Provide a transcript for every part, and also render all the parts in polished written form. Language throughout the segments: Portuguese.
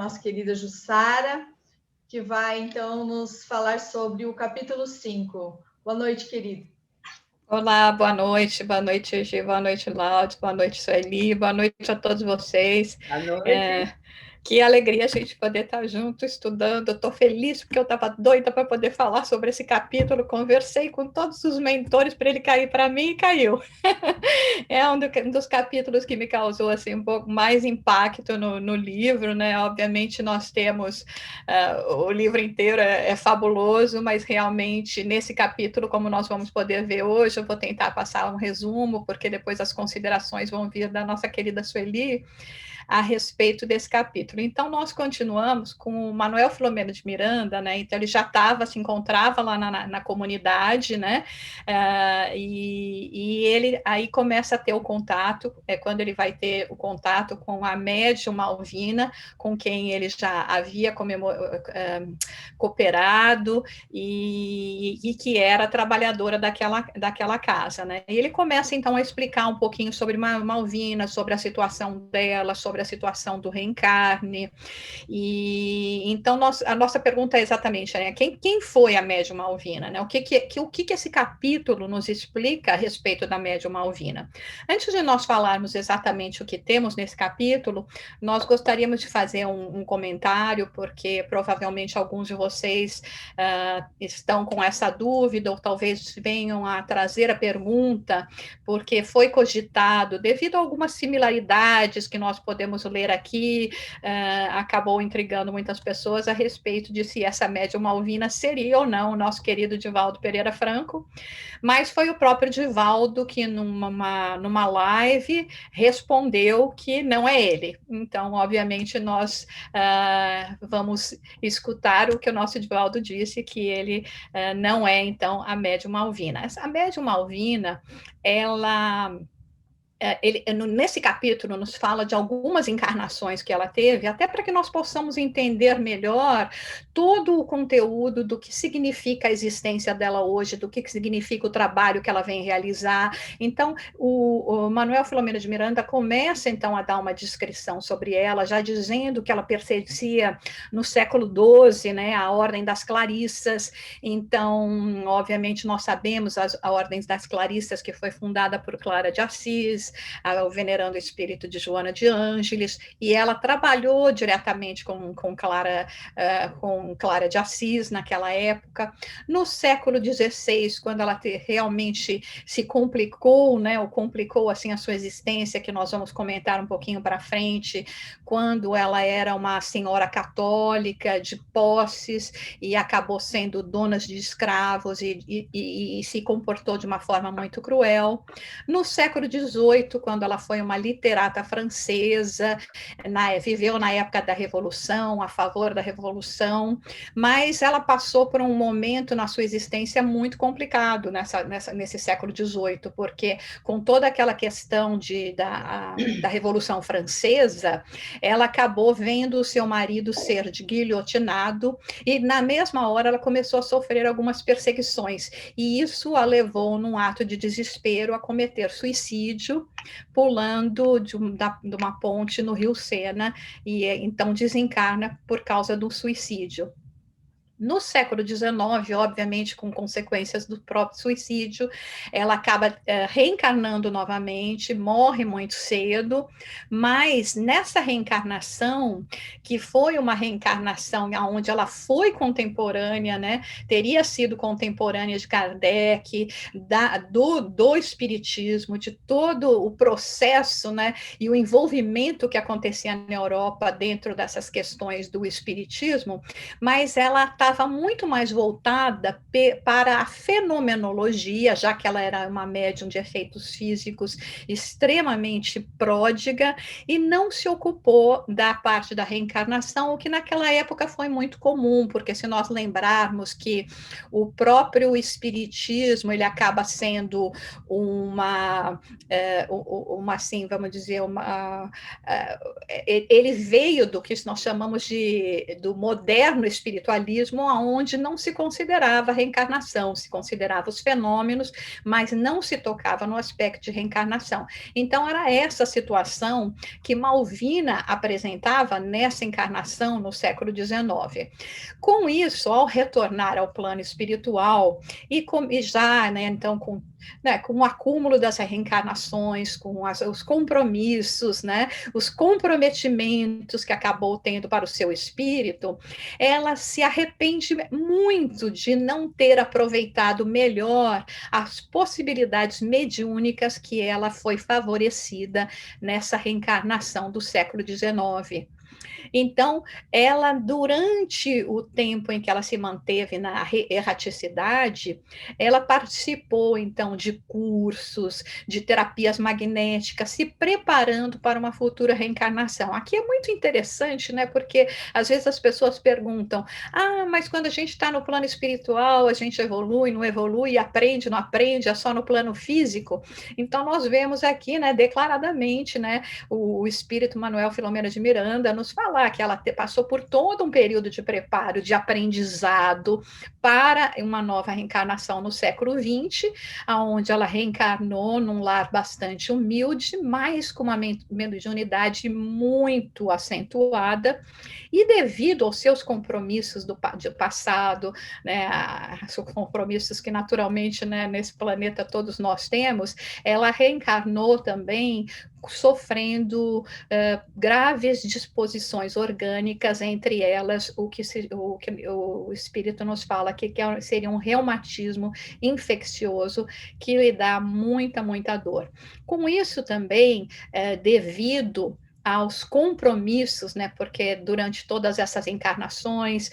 nossa querida Jussara, que vai, então, nos falar sobre o capítulo 5. Boa noite, querido. Olá, boa noite, Gi, boa noite, Láudio, boa noite, Sueli, boa noite a todos vocês. Boa noite. Que alegria a gente poder estar junto, estudando. Estou feliz porque eu estava doida para poder falar sobre esse capítulo. Conversei com todos os mentores para ele cair para mim e caiu. É um dos capítulos que me causou assim, um pouco mais impacto no livro, né? Obviamente, nós temos o livro inteiro é fabuloso, mas realmente nesse capítulo, como nós vamos poder ver hoje, eu vou tentar passar um resumo, porque depois as considerações vão vir da nossa querida Sueli a respeito desse capítulo. Então, nós continuamos com o Manuel Filomeno de Miranda, né? Então, ele já se encontrava lá na comunidade, né? E ele aí começa a ter o contato, quando ele vai ter o contato com a médium Malvina, com quem ele já havia cooperado e que era trabalhadora daquela casa, né? E ele começa, então, a explicar um pouquinho sobre Malvina, sobre a situação dela, sobre a situação do reencarne. E então a nossa pergunta é exatamente, né, quem foi a médium Malvina, né? O que esse capítulo nos explica a respeito da médium Malvina? Antes de nós falarmos exatamente o que temos nesse capítulo, nós gostaríamos de fazer um comentário, porque provavelmente alguns de vocês estão com essa dúvida, ou talvez venham a trazer a pergunta, porque foi cogitado, devido a algumas similaridades que nós podemos ler aqui, acabou intrigando muitas pessoas a respeito de se essa médium Malvina seria ou não o nosso querido Divaldo Pereira Franco, mas foi o próprio Divaldo que numa live respondeu que não é ele. Então, obviamente, nós vamos escutar o que o nosso Divaldo disse, que ele não é, então, a médium Malvina. Essa médium Malvina, ela... nesse capítulo nos fala de algumas encarnações que ela teve, até para que nós possamos entender melhor todo o conteúdo do que significa a existência dela hoje, do que significa o trabalho que ela vem realizar. Então, o Manuel Filomeno de Miranda começa, então, a dar uma descrição sobre ela, já dizendo que ela pertencia no século XII, né, a Ordem das Clarissas. Então, obviamente, nós sabemos a Ordem das Clarissas, que foi fundada por Clara de Assis, o venerando espírito de Joana de Ângeles, e ela trabalhou diretamente com Clara de Assis naquela época. No século XVI, quando ela realmente se complicou, né, ou complicou assim a sua existência, que nós vamos comentar um pouquinho para frente, quando ela era uma senhora católica de posses e acabou sendo dona de escravos e se comportou de uma forma muito cruel. No século XVIII, quando ela foi uma literata francesa, viveu na época da Revolução, a favor da Revolução, mas ela passou por um momento na sua existência muito complicado nesse século XVIII, porque com toda aquela questão da Revolução Francesa, ela acabou vendo o seu marido ser guilhotinado, e na mesma hora ela começou a sofrer algumas perseguições, e isso a levou, num ato de desespero, a cometer suicídio, pulando de uma ponte no Rio Sena, e então desencarna por causa do suicídio. No século XIX, obviamente, com consequências do próprio suicídio, ela acaba reencarnando novamente, morre muito cedo, mas nessa reencarnação, que foi uma reencarnação onde ela foi contemporânea, né, teria sido contemporânea de Kardec, do espiritismo, de todo o processo, né, e o envolvimento que acontecia na Europa dentro dessas questões do espiritismo, mas ela estava muito mais voltada para a fenomenologia, já que ela era uma médium de efeitos físicos extremamente pródiga, e não se ocupou da parte da reencarnação, o que naquela época foi muito comum, porque se nós lembrarmos que o próprio espiritismo, ele acaba sendo uma assim, vamos dizer, ele veio do que nós chamamos do moderno espiritualismo, espiritismo, onde não se considerava reencarnação, se considerava os fenômenos, mas não se tocava no aspecto de reencarnação. Então, era essa situação que Malvina apresentava nessa encarnação no século XIX. Com isso, ao retornar ao plano espiritual, e já, né, então, com o acúmulo das reencarnações, com os compromissos, né, os comprometimentos que acabou tendo para o seu espírito, ela se arrepende muito de não ter aproveitado melhor as possibilidades mediúnicas que ela foi favorecida nessa reencarnação do século XIX. Então, ela, durante o tempo em que ela se manteve na erraticidade, ela participou, então, de cursos, de terapias magnéticas, se preparando para uma futura reencarnação. Aqui é muito interessante, né? Porque às vezes as pessoas perguntam: mas quando a gente está no plano espiritual, a gente evolui, não evolui, aprende, não aprende, é só no plano físico? Então, nós vemos aqui, né, declaradamente, né, o espírito Manuel Filomena de Miranda nos falar que ela passou por todo um período de preparo, de aprendizado para uma nova reencarnação no século XX, onde ela reencarnou num lar bastante humilde, mas com uma mediunidade muito acentuada, e devido aos seus compromissos do passado, né, os compromissos que naturalmente, né, nesse planeta todos nós temos, ela reencarnou também sofrendo graves disposições orgânicas, entre elas o que o espírito nos fala que seria um reumatismo infeccioso que lhe dá muita, muita dor. Com isso também, devido aos compromissos, né? Porque durante todas essas encarnações,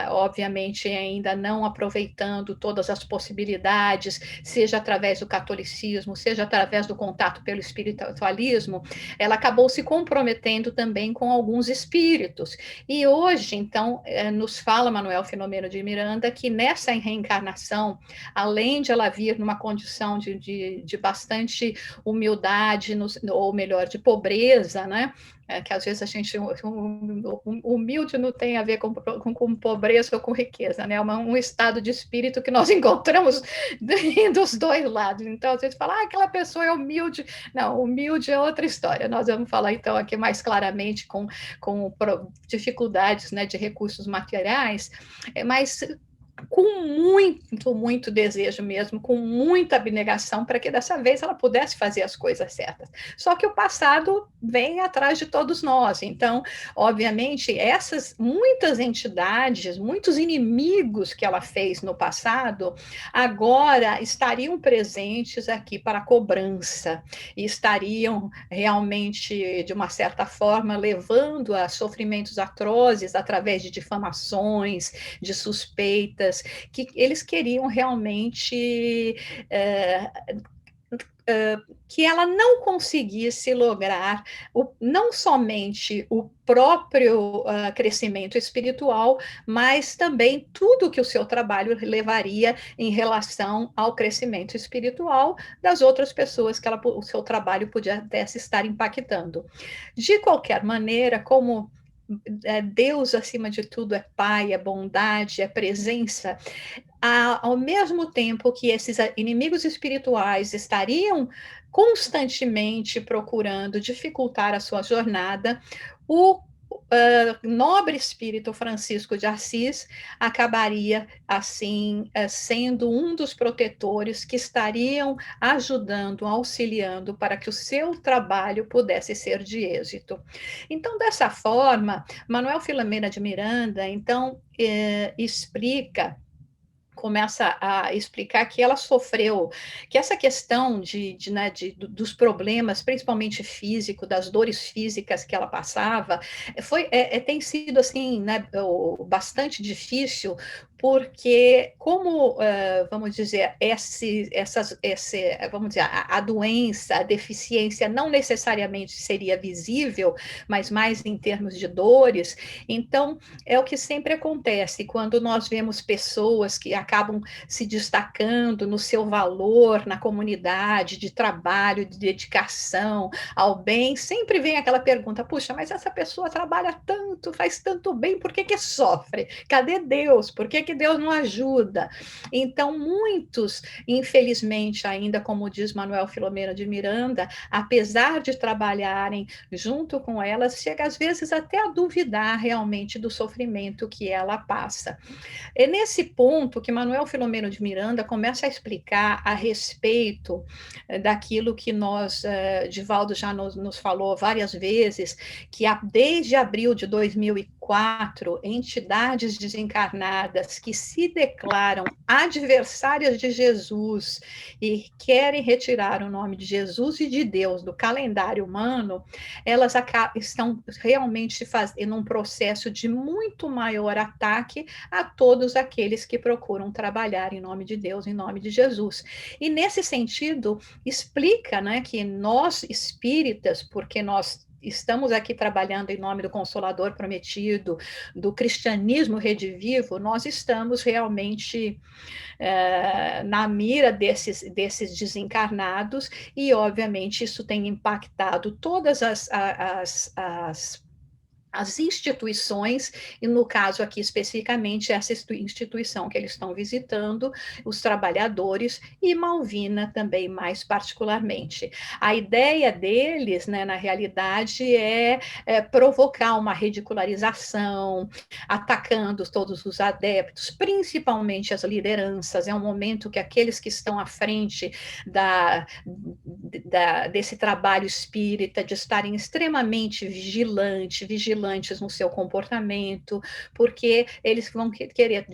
obviamente ainda não aproveitando todas as possibilidades, seja através do catolicismo, seja através do contato pelo espiritualismo, ela acabou se comprometendo também com alguns espíritos. E hoje, então, nos fala Manuel Filomeno de Miranda que nessa reencarnação, além de ela vir numa condição de bastante humildade, ou melhor, de pobreza, né? Que às vezes a gente, humilde não tem a ver com pobreza ou com riqueza, né? É um estado de espírito que nós encontramos dos dois lados. Então, às vezes fala, aquela pessoa é humilde. Não, humilde é outra história. Nós vamos falar, então, aqui mais claramente com dificuldades, né, de recursos materiais, mas com muito, muito desejo mesmo, com muita abnegação, para que dessa vez ela pudesse fazer as coisas certas. Só que o passado vem atrás de todos nós. Então, obviamente, essas muitas entidades, muitos inimigos que ela fez no passado, agora estariam presentes aqui para a cobrança, e estariam realmente, de uma certa forma, levando a sofrimentos atrozes através de difamações, de suspeitas, que eles queriam realmente que ela não conseguisse lograr não somente o próprio crescimento espiritual, mas também tudo que o seu trabalho levaria em relação ao crescimento espiritual das outras pessoas que o seu trabalho pudesse estar impactando. De qualquer maneira, como Deus, acima de tudo, é Pai, é bondade, é presença, ao mesmo tempo que esses inimigos espirituais estariam constantemente procurando dificultar a sua jornada, o nobre espírito Francisco de Assis acabaria, assim, sendo um dos protetores que estariam ajudando, auxiliando para que o seu trabalho pudesse ser de êxito. Então, dessa forma, Manuel Filomena de Miranda, então, começa a explicar que ela sofreu, que essa questão dos problemas, principalmente físico, das dores físicas que ela passava, tem sido assim, né, bastante difícil, porque como, vamos dizer, vamos dizer, a doença, a deficiência não necessariamente seria visível, mas mais em termos de dores, então é o que sempre acontece quando nós vemos pessoas que acabam se destacando no seu valor na comunidade, de trabalho, de dedicação ao bem, sempre vem aquela pergunta: puxa, mas essa pessoa trabalha tanto, faz tanto bem, por que que sofre? Cadê Deus? Por que que Deus não ajuda? Então, muitos, infelizmente, ainda, como diz Manuel Filomeno de Miranda, apesar de trabalharem junto com elas, chega às vezes até a duvidar realmente do sofrimento que ela passa. É nesse ponto que Manuel Filomeno de Miranda começa a explicar a respeito daquilo que nós, Divaldo já nos falou várias vezes, que desde abril de 2004, entidades desencarnadas que se declaram adversárias de Jesus e querem retirar o nome de Jesus e de Deus do calendário humano, elas estão realmente fazendo um processo de muito maior ataque a todos aqueles que procuram trabalhar em nome de Deus, em nome de Jesus. E nesse sentido, explica, né, que nós espíritas, porque nós estamos aqui trabalhando em nome do Consolador Prometido, do cristianismo redivivo, nós estamos realmente na mira desses desencarnados, e obviamente isso tem impactado todas as instituições, e no caso aqui especificamente essa instituição que eles estão visitando, os trabalhadores, e Malvina também mais particularmente. A ideia deles, né, na realidade, é provocar uma ridicularização, atacando todos os adeptos, principalmente as lideranças. É um momento que aqueles que estão à frente desse trabalho espírita, de estarem extremamente vigilantes no seu comportamento, porque eles vão querer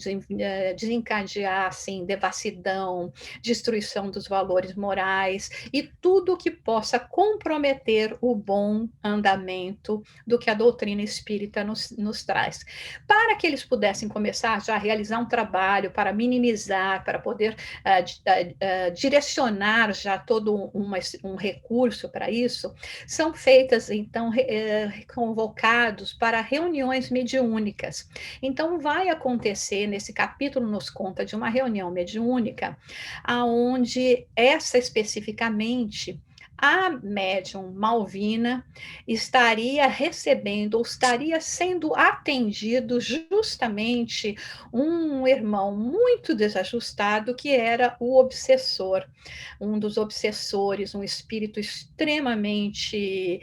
desencadear assim, devassidão, destruição dos valores morais e tudo que possa comprometer o bom andamento do que a doutrina espírita nos traz. Para que eles pudessem começar já a realizar um trabalho para minimizar, para poder direcionar já todo um recurso para isso, são feitas, então, convocados para reuniões mediúnicas. Então, vai acontecer, nesse capítulo nos conta de uma reunião mediúnica, aonde essa especificamente, a médium Malvina estaria recebendo, ou estaria sendo atendido justamente um irmão muito desajustado, que era o obsessor, um dos obsessores, um espírito extremamente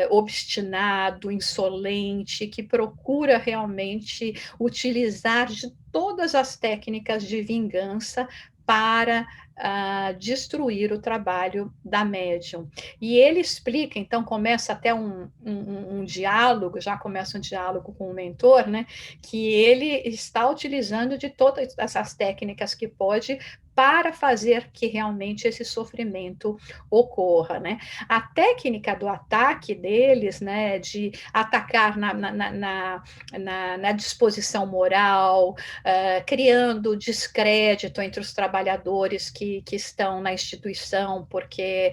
obstinado, insolente, que procura realmente utilizar de todas as técnicas de vingança para destruir o trabalho da médium. E ele explica, então começa até um diálogo, já começa um diálogo com o mentor, né, que ele está utilizando de todas essas técnicas que pode para fazer que realmente esse sofrimento ocorra, né? A técnica do ataque deles, né, de atacar na disposição moral, criando descrédito entre os trabalhadores que estão na instituição, porque,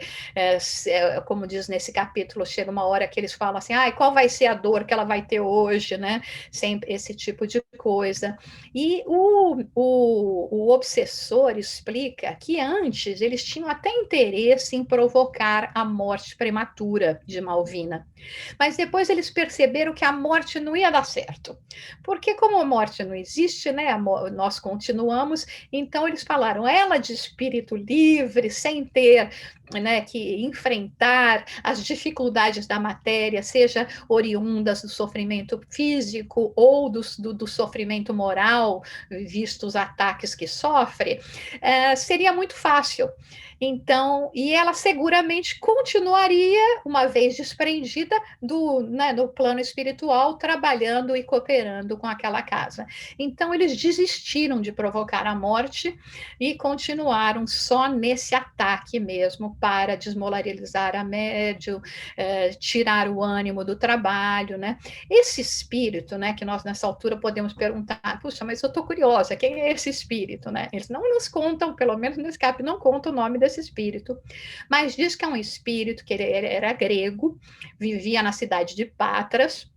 como diz nesse capítulo, chega uma hora que eles falam assim, qual vai ser a dor que ela vai ter hoje, né? Sempre esse tipo de coisa. E o obsessor explica que antes eles tinham até interesse em provocar a morte prematura de Malvina, mas depois eles perceberam que a morte não ia dar certo, porque como a morte não existe, né, nós continuamos, então eles falaram, ela de espírito livre, sem ter, né, que enfrentar as dificuldades da matéria, seja oriundas do sofrimento físico ou do sofrimento moral, visto os ataques que sofre, seria muito fácil. Então, e ela seguramente continuaria, uma vez desprendida do plano espiritual, trabalhando e cooperando com aquela casa. Então, eles desistiram de provocar a morte e continuaram só nesse ataque mesmo, para desmoralizar a médium, tirar o ânimo do trabalho, né? Esse espírito, né, que nós nessa altura podemos perguntar, puxa, mas eu estou curiosa, quem é esse espírito, né? Eles não nos contam, pelo menos no escape, não contam o nome desse espírito, mas diz que é um espírito que ele era grego, vivia na cidade de Patras,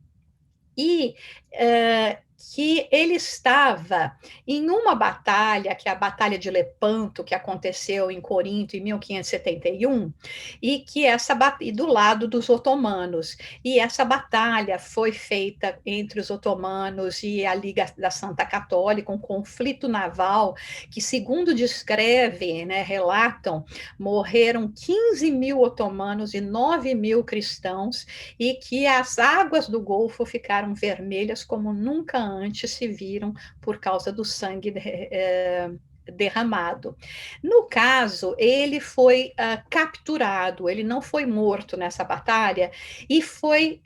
e que ele estava em uma batalha, que é a Batalha de Lepanto, que aconteceu em Corinto em 1571, e que e do lado dos otomanos. E essa batalha foi feita entre os otomanos e a Liga da Santa Católica, um conflito naval que, segundo descreve, né, relatam, morreram 15 mil otomanos e 9 mil cristãos, e que as águas do Golfo ficaram vermelhas como nunca antes se viram por causa do sangue derramado. No caso, ele foi capturado, ele não foi morto nessa batalha e foi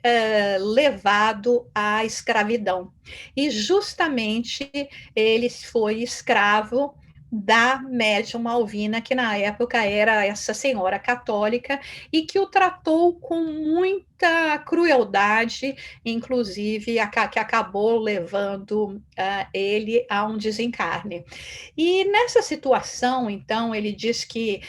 levado à escravidão. E justamente ele foi escravo da médium Malvina, que na época era essa senhora católica, e que o tratou com muita crueldade, inclusive que acabou levando ele a um desencarne. E nessa situação, então, ele diz que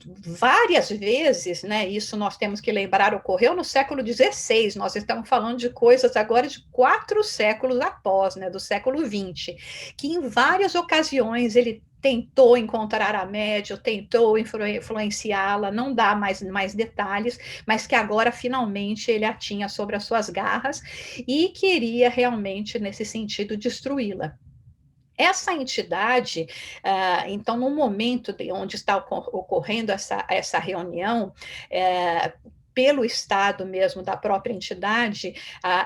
várias vezes, né? Isso nós temos que lembrar, ocorreu no século XVI. Nós estamos falando de coisas agora de 4 séculos após, né? Do século XX, que em várias ocasiões ele tentou encontrar a médium, tentou influenciá-la, não dá mais detalhes, mas que agora finalmente ele a tinha sobre as suas garras e queria realmente, nesse sentido, destruí-la. Essa entidade, então, no momento onde está ocorrendo essa reunião, pelo estado mesmo da própria entidade,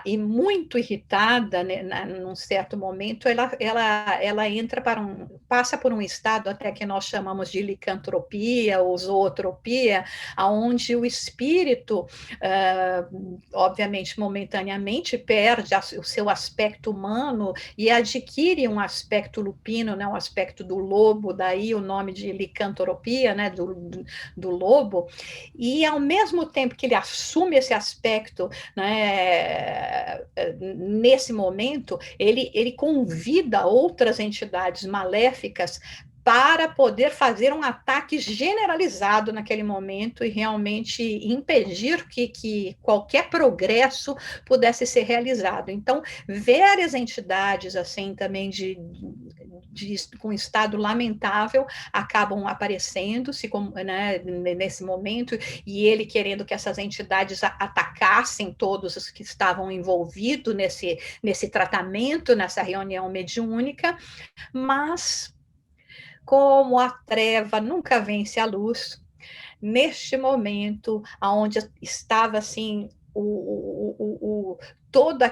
e muito irritada, né, num certo momento, ela entra passa por um estado até que nós chamamos de licantropia ou zootropia, onde o espírito, obviamente, momentaneamente, perde o seu aspecto humano e adquire um aspecto lupino, né, um aspecto do lobo, daí o nome de licantropia, né, do lobo, e ao mesmo tempo que ele assume esse aspecto, né, nesse momento, ele convida outras entidades maléficas para poder fazer um ataque generalizado naquele momento e realmente impedir que qualquer progresso pudesse ser realizado. Então, várias entidades assim também com estado lamentável acabam aparecendo-se, né, nesse momento, e ele querendo que essas entidades atacassem todos os que estavam envolvidos nesse tratamento, nessa reunião mediúnica, mas como a treva nunca vence a luz, neste momento, onde estava assim toda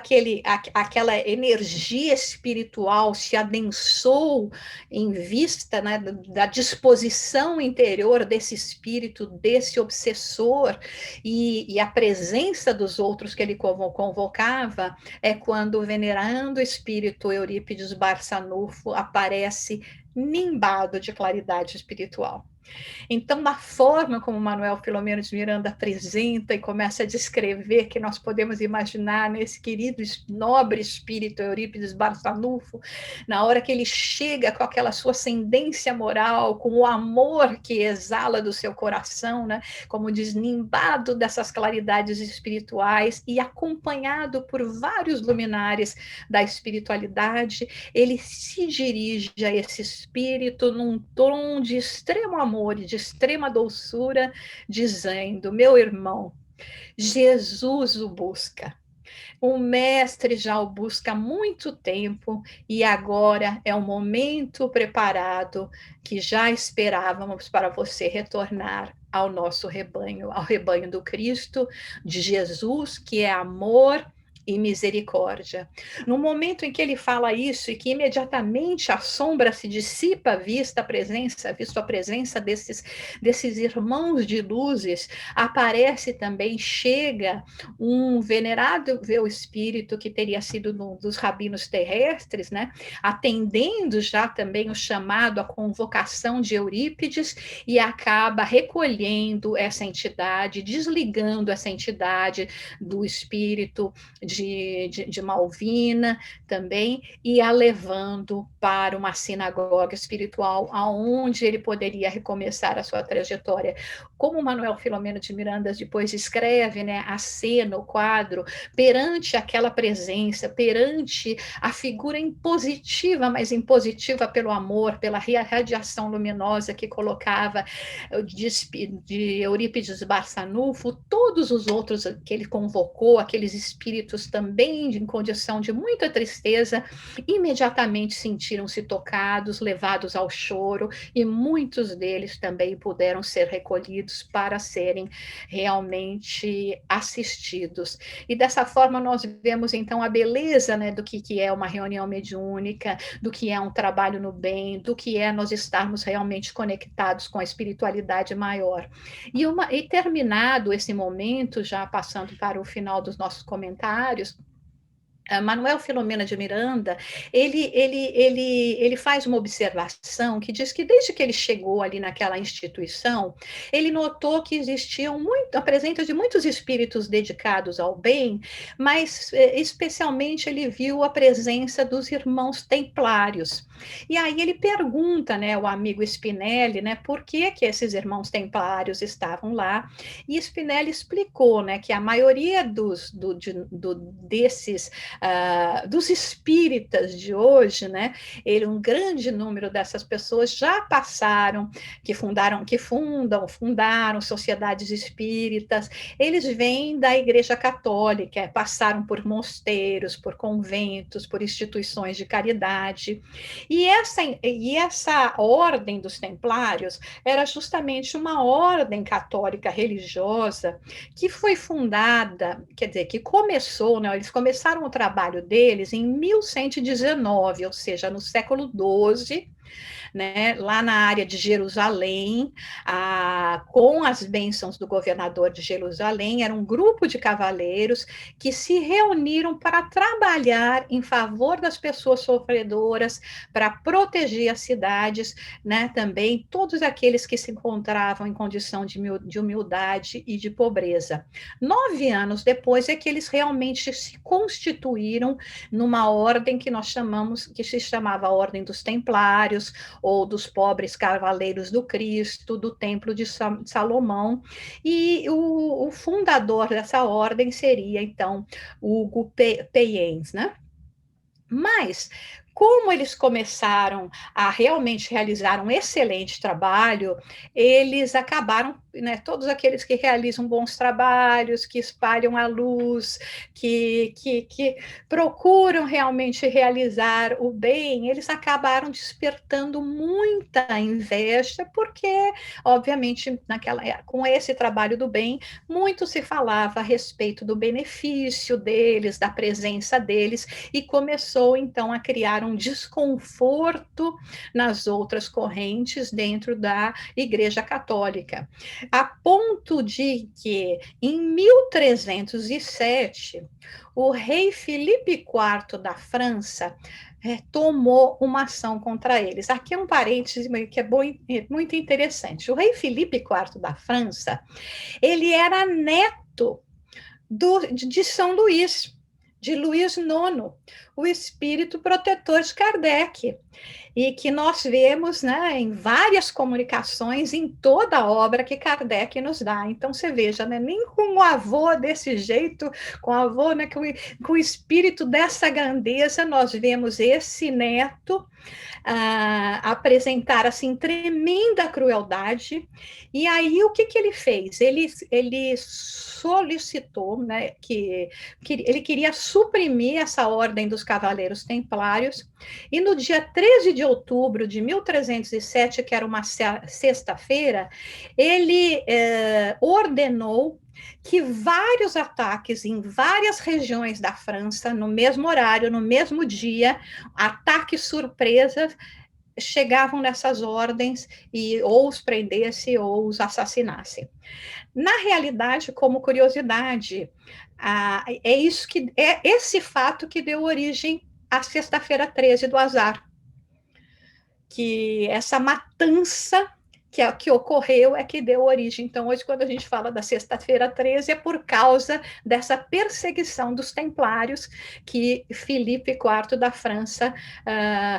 aquela energia espiritual se adensou em vista, né, da disposição interior desse espírito, desse obsessor, e a presença dos outros que ele convocava, é quando o venerando espírito Eurípides Barçanufo aparece nimbado de claridade espiritual. Então, na forma como Manuel Filomeno de Miranda apresenta e começa a descrever, que nós podemos imaginar nesse querido nobre espírito Eurípides Barçanufo, na hora que ele chega com aquela sua ascendência moral, com o amor que exala do seu coração, né, como desnimbado dessas claridades espirituais e acompanhado por vários luminares da espiritualidade, ele se dirige a esse espírito num tom de extremo amor e de extrema doçura, dizendo: meu irmão, Jesus o busca. O mestre já o busca há muito tempo e agora é o momento preparado que já esperávamos para você retornar ao nosso rebanho, ao rebanho do Cristo, de Jesus, que é amor e misericórdia. No momento em que ele fala isso e que imediatamente a sombra se dissipa, visto a presença desses irmãos de luzes, aparece também, chega um venerável espírito que teria sido dos rabinos terrestres, né, atendendo já também o chamado, a convocação de Eurípides, e acaba recolhendo essa entidade, desligando essa entidade do espírito de de Malvina também, e a levando para uma sinagoga espiritual, aonde ele poderia recomeçar a sua trajetória. Como Manuel Filomeno de Miranda depois escreve, né, a cena, o quadro, perante aquela presença, perante a figura impositiva, mas impositiva pelo amor, pela radiação luminosa que colocava de Eurípides Barçanufo, todos os outros que ele convocou, aqueles espíritos também em condição de muita tristeza, imediatamente sentiram-se tocados, levados ao choro, e muitos deles também puderam ser recolhidos para serem realmente assistidos. E dessa forma nós vemos então a beleza, né, do que é uma reunião mediúnica, do que é um trabalho no bem, do que é nós estarmos realmente conectados com a espiritualidade maior. E terminado esse momento, já passando para o final dos nossos comentários, Manuel Filomeno de Miranda, ele faz uma observação que diz que desde que ele chegou ali naquela instituição, ele notou que existiam a presença de muitos espíritos dedicados ao bem, mas especialmente ele viu a presença dos irmãos templários. E aí ele pergunta, né, o amigo Spinelli, né, por que esses irmãos templários estavam lá, e Spinelli explicou, né, que a maioria desses dos espíritas de hoje, né? Um grande número dessas pessoas já passaram, fundaram sociedades espíritas. Eles vêm da Igreja Católica, passaram por mosteiros, por conventos, por instituições de caridade. E essa ordem dos Templários era justamente uma ordem católica religiosa que foi fundada, quer dizer, que começou, né? Eles começaram o trabalho deles em 1119, ou seja, no século XII, né, lá na área de Jerusalém, com as bênçãos do governador de Jerusalém, era um grupo de cavaleiros que se reuniram para trabalhar em favor das pessoas sofredoras, para proteger as cidades, né, também todos aqueles que se encontravam em condição de humildade e de pobreza. 9 anos depois é que eles realmente se constituíram numa ordem que nós chamamos, que se chamava Ordem dos Templários, ou dos pobres cavaleiros do Cristo, do Templo de Salomão, e o fundador dessa ordem seria, então, Hugo Payens, né? Mas, como eles começaram a realmente realizar um excelente trabalho, eles acabaram, né, todos aqueles que realizam bons trabalhos, que espalham a luz, que procuram realmente realizar o bem, eles acabaram despertando muita inveja, porque, obviamente, com esse trabalho do bem, muito se falava a respeito do benefício deles, da presença deles, e começou, então, a criar um desconforto nas outras correntes dentro da Igreja Católica, a ponto de que, em 1307, o rei Filipe IV da França tomou uma ação contra eles. Aqui é um parêntese que é muito interessante. O rei Filipe IV da França, ele era neto de São Luís, de Luís IX, o espírito protetor de Kardec, e que nós vemos, né, em várias comunicações, em toda a obra que Kardec nos dá. Então, você veja, né, nem com o avô desse jeito, com o avô, né, com o espírito dessa grandeza, nós vemos esse neto apresentar, assim, tremenda crueldade. E aí, o que ele fez? Ele solicitou, né, que ele queria suprimir essa ordem dos Cavaleiros Templários, e no dia 13 de outubro de 1307, que era uma sexta-feira, ele ordenou que vários ataques em várias regiões da França, no mesmo horário, no mesmo dia, ataques surpresas, chegavam nessas ordens e ou os prendesse ou os assassinasse. Na realidade, como curiosidade, é esse fato que deu origem à sexta-feira 13 do azar, que essa matança que ocorreu é que deu origem. Então, hoje, quando a gente fala da Sexta-feira 13, é por causa dessa perseguição dos templários que Filipe IV da França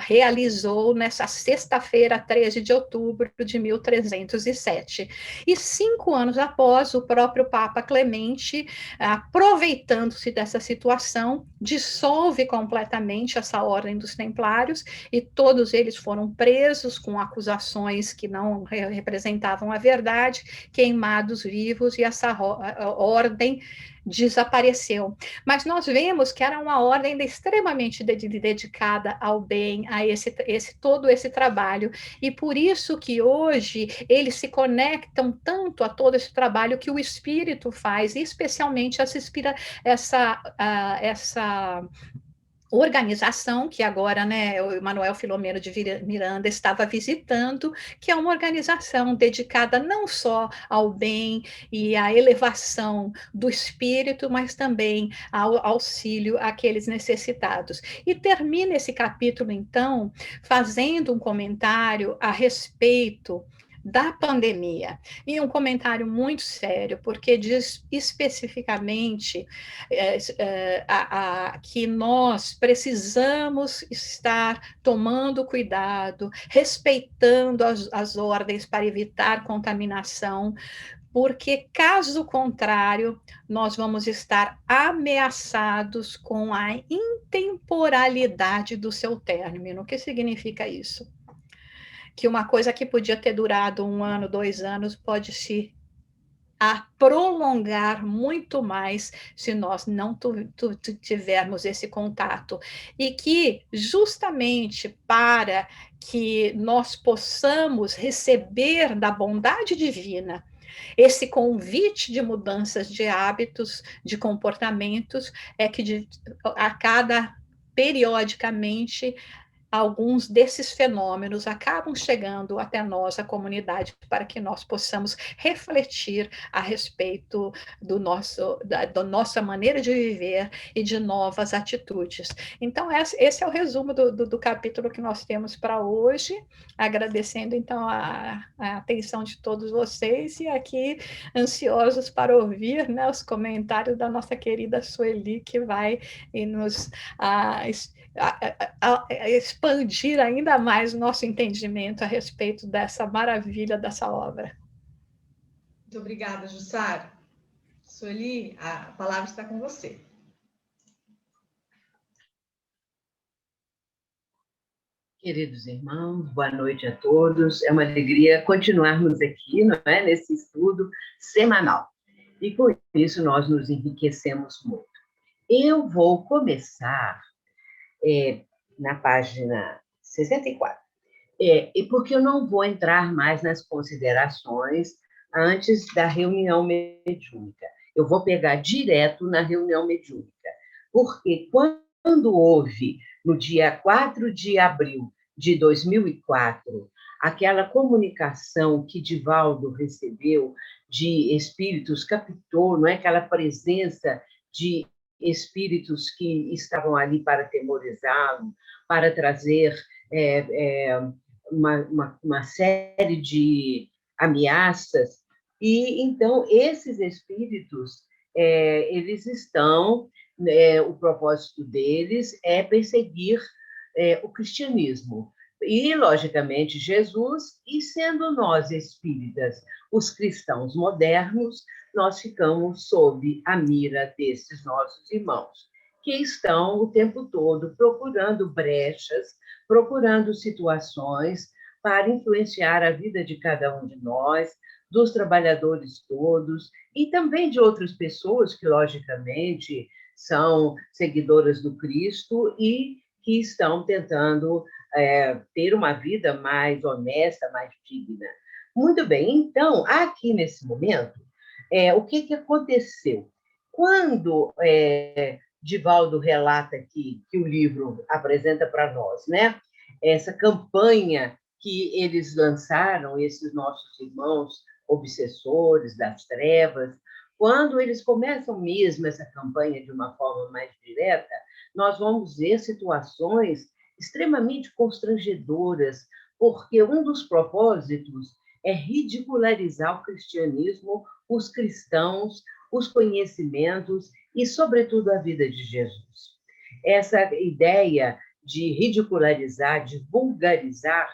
realizou nessa sexta-feira, 13 de outubro de 1307. E 5 anos após, o próprio Papa Clemente, aproveitando-se dessa situação, dissolve completamente essa ordem dos templários e todos eles foram presos com acusações que não representavam a verdade, queimados vivos, e essa ordem desapareceu. Mas nós vemos que era uma ordem extremamente dedicada ao bem, a todo esse trabalho, e por isso que hoje eles se conectam tanto a todo esse trabalho que o Espírito faz, especialmente essa organização que agora, né, o Manuel Filomeno de Miranda estava visitando, que é uma organização dedicada não só ao bem e à elevação do espírito, mas também ao auxílio àqueles necessitados. E termina esse capítulo, então, fazendo um comentário a respeito da pandemia, e um comentário muito sério, porque diz especificamente que nós precisamos estar tomando cuidado, respeitando as ordens para evitar contaminação, porque, caso contrário, nós vamos estar ameaçados com a intemporalidade do seu término. O que significa isso? Que uma coisa que podia ter durado 1 ano, 2 anos, pode se prolongar muito mais se nós não tivermos esse contato. E que, justamente para que nós possamos receber da bondade divina esse convite de mudanças de hábitos, de comportamentos, é que a cada periodicamente alguns desses fenômenos acabam chegando até nós, a comunidade, para que nós possamos refletir a respeito da nossa maneira de viver e de novas atitudes. Então, esse é o resumo do capítulo que nós temos para hoje, agradecendo, então, a atenção de todos vocês, e aqui ansiosos para ouvir, né, os comentários da nossa querida Sueli, que vai nos expandir ainda mais o nosso entendimento a respeito dessa maravilha dessa obra. Muito obrigada, Jussara. Sueli, a palavra está com você. Queridos irmãos, boa noite a todos. É uma alegria continuarmos aqui, não é, nesse estudo semanal. E com isso nós nos enriquecemos muito. Eu vou começar na página 64. E porque eu não vou entrar mais nas considerações antes da reunião mediúnica. Eu vou pegar direto na reunião mediúnica. Porque quando houve, no dia 4 de abril de 2004, aquela comunicação que Divaldo recebeu de espíritos, captou, não é? Aquela presença de espíritos que estavam ali para temorizá-lo, para trazer uma série de ameaças. E, então, esses espíritos, eles estão, o propósito deles é perseguir o cristianismo. E, logicamente, Jesus, e sendo nós espíritas, os cristãos modernos, nós ficamos sob a mira desses nossos irmãos, que estão o tempo todo procurando brechas, procurando situações para influenciar a vida de cada um de nós, dos trabalhadores todos, e também de outras pessoas que, logicamente, são seguidoras do Cristo e que estão tentando ter uma vida mais honesta, mais digna. Muito bem, então, aqui nesse momento, o que aconteceu? Quando Divaldo relata aqui, que o livro apresenta para nós, né? Essa campanha que eles lançaram, esses nossos irmãos obsessores das trevas, quando eles começam mesmo essa campanha de uma forma mais direta, nós vamos ver situações extremamente constrangedoras, porque um dos propósitos é ridicularizar o cristianismo, os cristãos, os conhecimentos e, sobretudo, a vida de Jesus. Essa ideia de ridicularizar, de vulgarizar,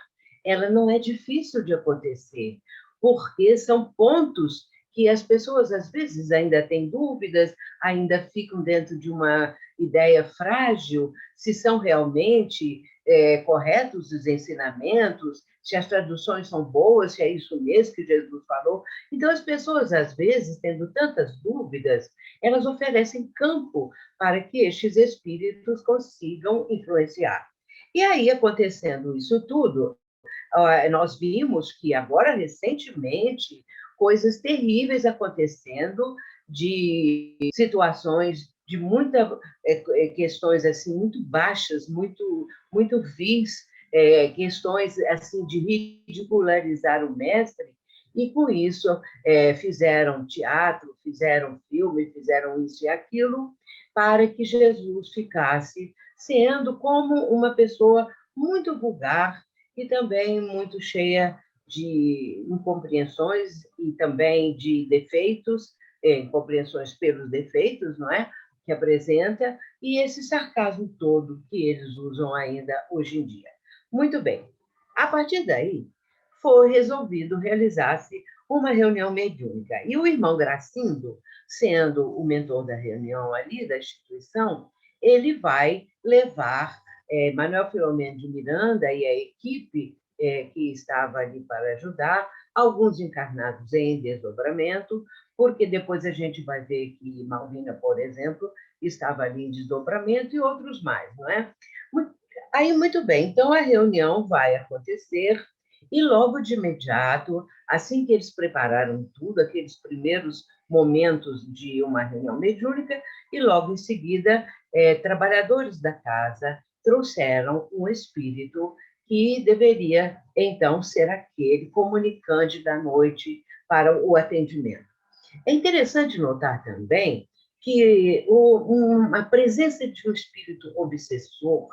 ela não é difícil de acontecer, porque são pontos que as pessoas, às vezes, ainda têm dúvidas, ainda ficam dentro de uma ideia frágil, se são realmente corretos os ensinamentos, se as traduções são boas, se é isso mesmo que Jesus falou. Então, as pessoas, às vezes, tendo tantas dúvidas, elas oferecem campo para que estes espíritos consigam influenciar. E aí, acontecendo isso tudo, nós vimos que agora, recentemente, coisas terríveis acontecendo, de situações de muitas questões assim muito baixas, muito vis, questões assim de ridicularizar o mestre, e com isso fizeram teatro, fizeram filme, fizeram isso e aquilo, para que Jesus ficasse sendo como uma pessoa muito vulgar e também muito cheia de incompreensões e também de defeitos, incompreensões pelos defeitos, não é? Que apresenta, e esse sarcasmo todo que eles usam ainda hoje em dia. Muito bem. A partir daí, foi resolvido realizar-se uma reunião mediúnica. E o irmão Gracindo, sendo o mentor da reunião ali, da instituição, ele vai levar Manuel Filomeno de Miranda e a equipe que estava ali para ajudar, alguns encarnados em desdobramento, porque depois a gente vai ver que Malvina, por exemplo, estava ali em desdobramento e outros mais, não é? Aí, muito bem, então a reunião vai acontecer e logo de imediato, assim que eles prepararam tudo, aqueles primeiros momentos de uma reunião mediúnica, e logo em seguida, trabalhadores da casa trouxeram um espírito que deveria, então, ser aquele comunicante da noite para o atendimento. É interessante notar também que a presença de um espírito obsessor,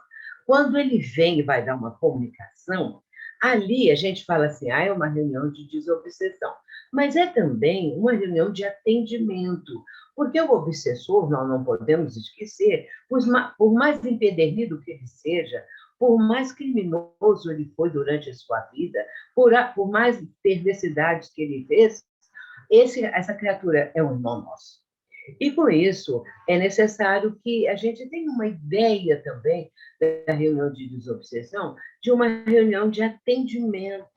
quando ele vem e vai dar uma comunicação, ali a gente fala assim, é uma reunião de desobsessão, mas é também uma reunião de atendimento, porque o obsessor, nós não podemos esquecer, por mais empedernido que ele seja, por mais criminoso ele foi durante a sua vida, por mais perversidades que ele fez, essa criatura é um irmão nosso. E, com isso, é necessário que a gente tenha uma ideia também da reunião de desobsessão, de uma reunião de atendimento.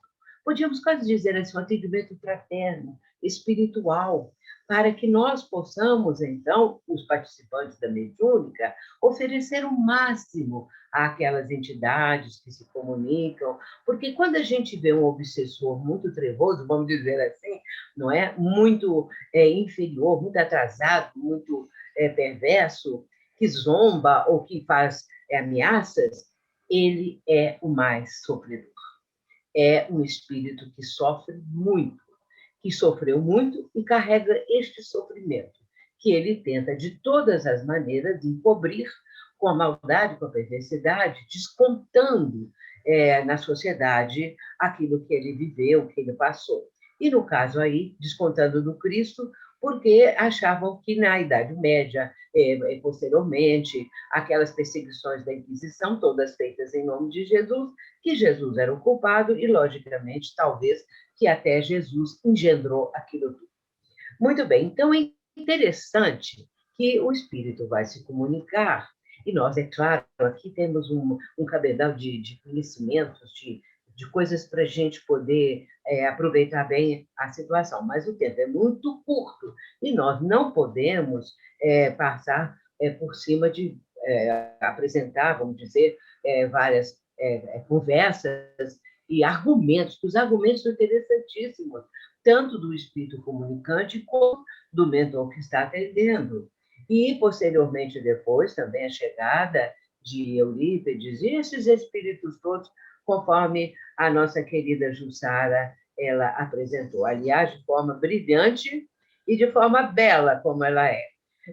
Podíamos quase dizer assim, um atendimento fraterno, espiritual, para que nós possamos, então, os participantes da mediúnica, oferecer o máximo àquelas entidades que se comunicam, porque quando a gente vê um obsessor muito trevoso, vamos dizer assim, não é? Muito inferior, muito atrasado, muito perverso, que zomba ou que faz ameaças, ele é o mais sofredor. É um espírito que sofre muito, que sofreu muito e carrega este sofrimento, que ele tenta, de todas as maneiras, encobrir com a maldade, com a perversidade, descontando na sociedade aquilo que ele viveu, que ele passou. E, no caso aí, descontando do Cristo, porque achavam que na Idade Média, posteriormente, aquelas perseguições da Inquisição, todas feitas em nome de Jesus, que Jesus era o culpado e, logicamente, talvez que até Jesus engendrou aquilo tudo. Muito bem, então é interessante que o espírito vai se comunicar, e nós, é claro, aqui temos um cabedal de conhecimentos, de coisas para a gente poder aproveitar bem a situação, mas o tempo é muito curto e nós não podemos passar por cima de apresentar, vamos dizer, várias conversas e argumentos, que os argumentos são interessantíssimos, tanto do espírito comunicante como do mentor que está atendendo. E, posteriormente, depois, também a chegada de Eurípides e esses espíritos todos, conforme a nossa querida Jussara ela apresentou, aliás, de forma brilhante e de forma bela, como ela é.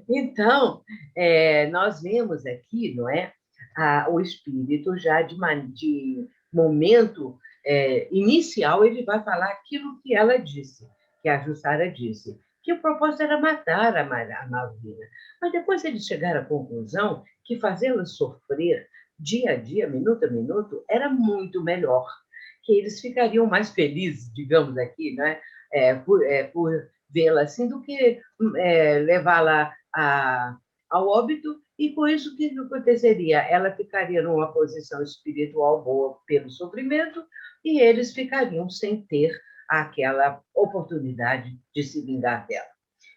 Então, nós vemos aqui, não é, o espírito já de momento inicial, ele vai falar aquilo que ela disse, que a Jussara disse, que o propósito era matar a Malvina. Mas depois eles chegaram à conclusão que fazê-la sofrer dia a dia, minuto a minuto, era muito melhor, que eles ficariam mais felizes, digamos aqui, né? Por vê-la assim, do que levá-la ao óbito, e com isso o que aconteceria? Ela ficaria numa posição espiritual boa pelo sofrimento, e eles ficariam sem ter aquela oportunidade de se vingar dela.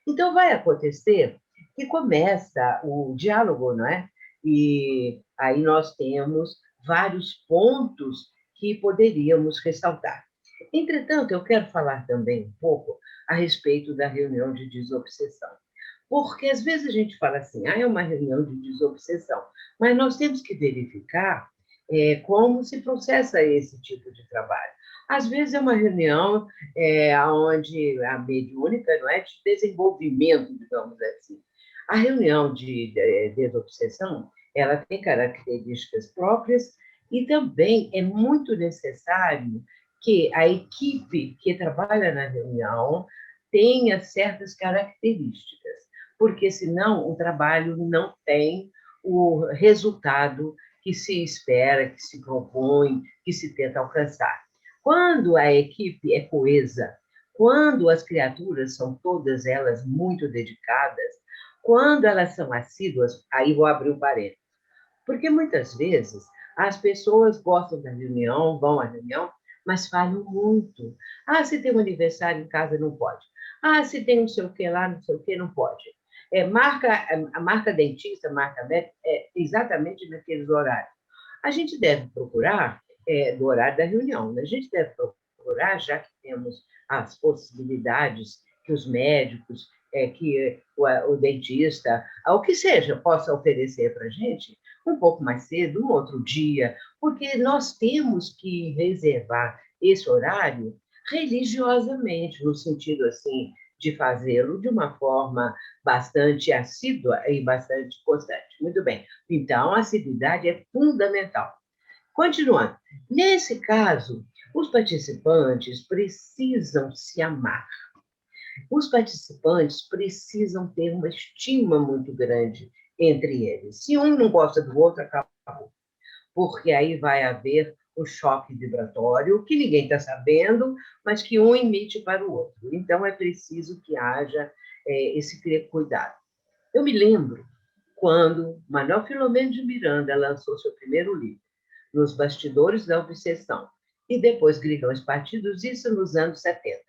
Então, vai acontecer que começa o diálogo, não é? E aí nós temos vários pontos que poderíamos ressaltar. Entretanto, eu quero falar também um pouco a respeito da reunião de desobsessão. Porque às vezes a gente fala assim, é uma reunião de desobsessão, mas nós temos que verificar como se processa esse tipo de trabalho. Às vezes é uma reunião onde a mediúnica, não é, de desenvolvimento, digamos assim. A reunião de desobsessão, ela tem características próprias, e também é muito necessário que a equipe que trabalha na reunião tenha certas características, porque senão o trabalho não tem o resultado que se espera, que se propõe, que se tenta alcançar. Quando a equipe é coesa, quando as criaturas são todas elas muito dedicadas, quando elas são assíduas, aí vou abrir um parênteses, porque muitas vezes as pessoas gostam da reunião, vão à reunião, mas falham muito. Ah, se tem um aniversário em casa, não pode. Ah, se tem não sei o que lá, não sei o que, não pode. A marca dentista, marca médica, exatamente naqueles horários. A gente deve procurar, do horário da reunião, né? A gente deve procurar, já que temos as possibilidades que os médicos, que o dentista, o que seja, possa oferecer para a gente, um pouco mais cedo, um outro dia, porque nós temos que reservar esse horário religiosamente, no sentido assim, de fazê-lo de uma forma bastante assídua e bastante constante. Muito bem. Então, a assiduidade é fundamental. Continuando. Nesse caso, os participantes precisam se amar. Os participantes precisam ter uma estima muito grande entre eles. Se um não gosta do outro, acabou. Porque aí vai haver o choque vibratório, que ninguém está sabendo, mas que um emite para o outro. Então, é preciso que haja esse cuidado. Eu me lembro quando Manuel Filomeno de Miranda lançou seu primeiro livro, Nos Bastidores da Obsessão, e depois Grilhões Partidos, isso nos anos 70.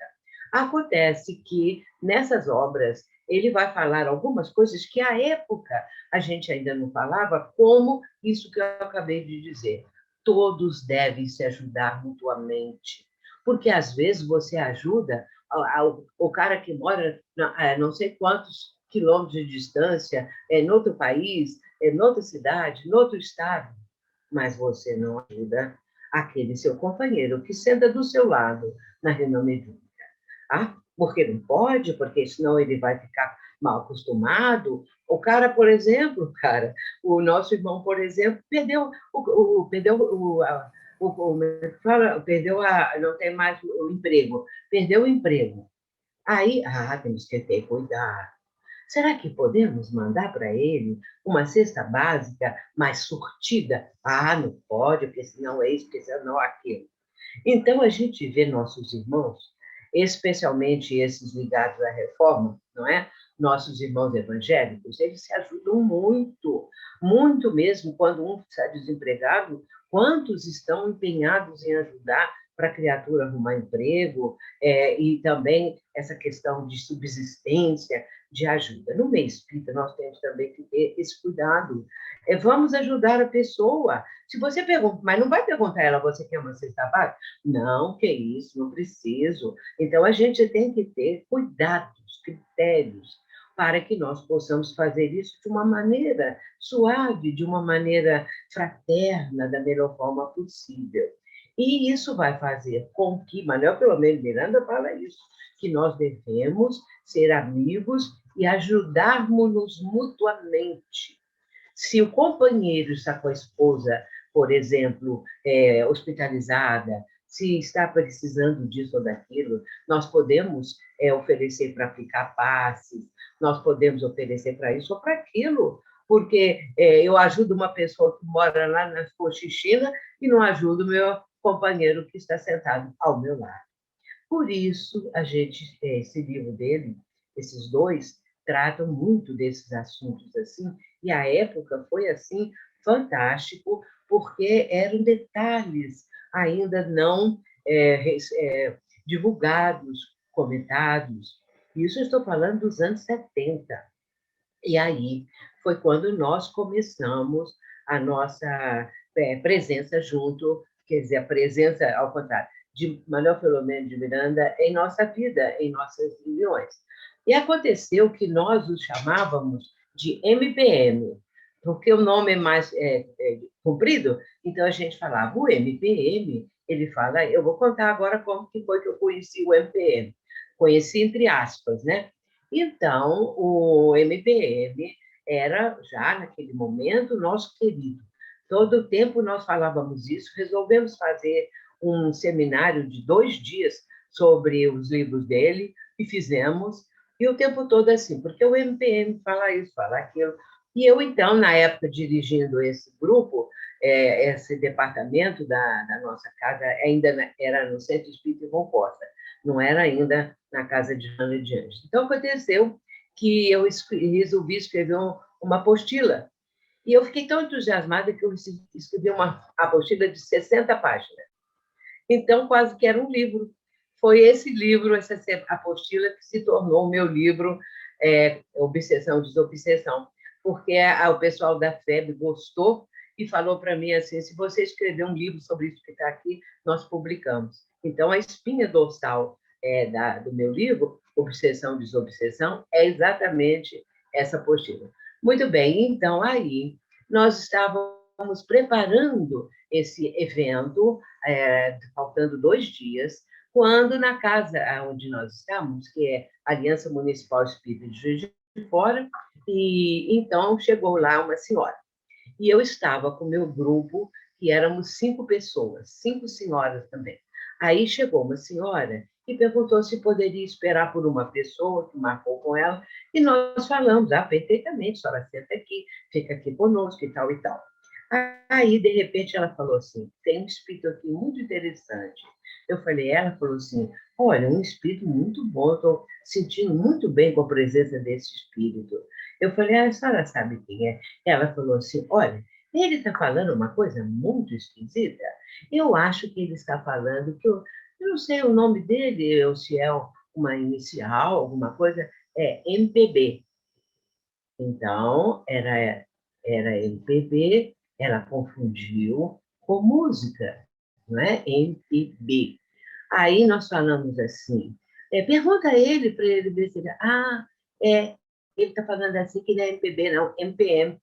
Acontece que, nessas obras, ele vai falar algumas coisas que, à época, a gente ainda não falava, como isso que eu acabei de dizer. Todos devem se ajudar mutuamente, porque, às vezes, você ajuda o cara que mora não sei quantos quilômetros de distância, em outro país, em outra cidade, em outro estado, mas você não ajuda aquele seu companheiro que senta do seu lado na reunião mediúnica. Ah, porque não pode, porque senão ele vai ficar mal acostumado. O cara, por exemplo, o nosso irmão, por exemplo, não tem mais o emprego, perdeu o emprego. Aí, temos que ter cuidado. Será que podemos mandar para ele uma cesta básica mais surtida? Não pode, porque senão é isso, porque senão é aquilo. Então, a gente vê nossos irmãos, especialmente esses ligados à reforma, não é? Nossos irmãos evangélicos, eles se ajudam muito, muito mesmo. Quando um está desempregado, quantos estão empenhados em ajudar para a criatura arrumar emprego, e também essa questão de subsistência, de ajuda. No meio espírita, nós temos também que ter esse cuidado. Vamos ajudar a pessoa. Se você pergunta, mas não vai perguntar a ela, você quer uma cesta básica? Não, que isso, não preciso. Então, a gente tem que ter cuidados, critérios, para que nós possamos fazer isso de uma maneira suave, de uma maneira fraterna, da melhor forma possível. E isso vai fazer com que, Manuel Filomeno Miranda fala isso, que nós devemos ser amigos e ajudarmos-nos mutuamente. Se o companheiro está com a esposa, por exemplo, hospitalizada, se está precisando disso ou daquilo, nós podemos oferecer para aplicar passes, nós podemos oferecer para isso ou para aquilo, porque eu ajudo uma pessoa que mora lá na Cochichina e não ajudo o meu companheiro que está sentado ao meu lado. Por isso, esse livro dele, esses dois, tratam muito desses assuntos assim, e a época foi assim fantástico, porque eram detalhes ainda não divulgados, comentados. Isso eu estou falando dos anos 70. E aí foi quando nós começamos a nossa presença junto, quer dizer, a presença, ao contrário, de Manuel Filomeno de Miranda em nossa vida, em nossas reuniões. E aconteceu que nós os chamávamos de MPM, porque o nome é mais comprido, então a gente falava o MPM, ele fala, eu vou contar agora como que foi que eu conheci o MPM. Conheci entre aspas, né? Então, o MPM era, já naquele momento, nosso querido. Todo o tempo nós falávamos isso, resolvemos fazer um seminário de 2 dias sobre os livros dele, e fizemos, e o tempo todo assim, porque o MPM fala isso, fala aquilo. E eu, então, na época, dirigindo esse grupo, esse departamento da nossa casa, ainda era no Centro Espírita Ivon Costa, não era ainda na casa de Ana de Anjos. Então, aconteceu que eu resolvi escrever uma apostila. E eu fiquei tão entusiasmada que eu escrevi uma apostila de 60 páginas. Então, quase que era um livro. Foi esse livro, essa apostila, que se tornou o meu livro, Obsessão, Desobsessão, porque o pessoal da FEB gostou e falou para mim assim, se você escrever um livro sobre isso que está aqui, nós publicamos. Então, a espinha dorsal do meu livro, Obsessão, Desobsessão, é exatamente essa apostila. Muito bem, então, aí nós estávamos preparando esse evento, faltando 2 dias, quando na casa onde nós estamos, que é a Aliança Municipal Espírita de Juiz de Fora, e então chegou lá uma senhora. E eu estava com o meu grupo, que éramos 5 pessoas, 5 senhoras também. Aí chegou uma senhora e perguntou se poderia esperar por uma pessoa que marcou com ela, e nós falamos, perfeitamente, a senhora senta aqui, fica aqui conosco e tal e tal. Aí, de repente, ela falou assim, tem um espírito aqui muito interessante. Ela falou assim, olha, um espírito muito bom, estou sentindo muito bem com a presença desse espírito. Eu falei, a senhora sabe quem é? Ela falou assim, olha, ele está falando uma coisa muito esquisita. Eu acho que ele está falando que eu não sei o nome dele, ou se é uma inicial, alguma coisa, é MPB. Então, era MPB, ela confundiu com música, não é? MPB. Aí nós falamos assim, pergunta a ele para ele ver se ele... ele está falando assim que não é MPB, não, MPM.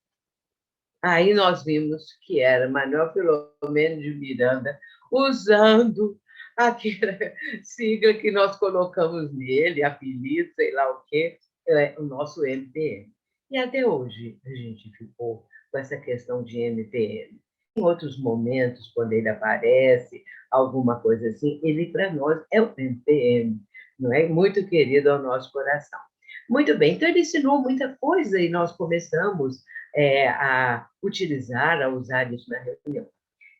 Aí nós vimos que era Manuel Filomeno de Miranda usando aquela sigla que nós colocamos nele, apelido, sei lá o quê, o nosso MPM. E até hoje a gente ficou com essa questão de MPM. Em outros momentos, quando ele aparece, alguma coisa assim, ele para nós é o MPM, não é? Muito querido ao nosso coração. Muito bem, então ele ensinou muita coisa e nós começamos a utilizar, a usar isso na reunião.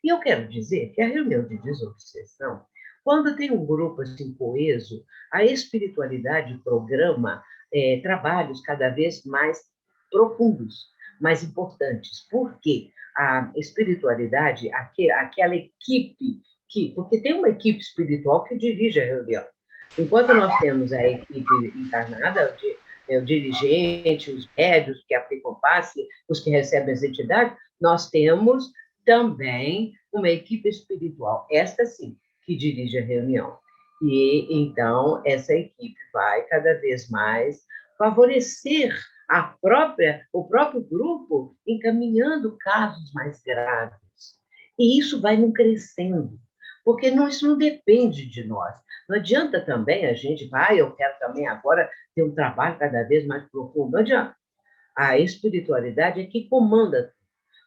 E eu quero dizer que a reunião de desobsessão, quando tem um grupo assim coeso, a espiritualidade programa trabalhos cada vez mais profundos, mais importantes. Por quê? A espiritualidade, aquela equipe, porque tem uma equipe espiritual que dirige a reunião. Enquanto nós temos a equipe encarnada, o dirigente, os médios que aplicam passe, os que recebem as entidades, nós temos também uma equipe espiritual, esta sim, que dirige a reunião. E, então, essa equipe vai cada vez mais favorecer o próprio grupo, encaminhando casos mais graves. E isso vai não crescendo, porque isso não depende de nós. Não adianta também a gente, eu quero também agora ter um trabalho cada vez mais profundo. Não adianta. A espiritualidade é que comanda.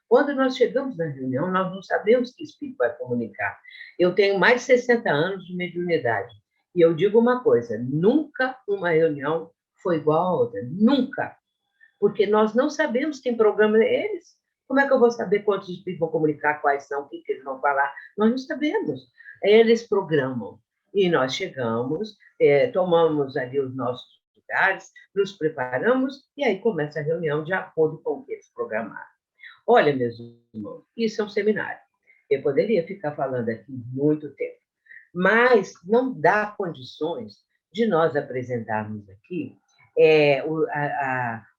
Quando nós chegamos na reunião, nós não sabemos que espírito vai comunicar. Eu tenho mais de 60 anos de mediunidade. E eu digo uma coisa, nunca uma reunião foi igual a outra. Nunca. Porque nós não sabemos quem programa eles. Como é que eu vou saber quantos espíritos vão comunicar, quais são, o que eles vão falar? Nós não sabemos. Eles programam. E nós chegamos, tomamos ali os nossos lugares, nos preparamos, e aí começa a reunião de acordo com o que eles programaram. Olha, meus irmãos, isso é um seminário. Eu poderia ficar falando aqui muito tempo, mas não dá condições de nós apresentarmos aqui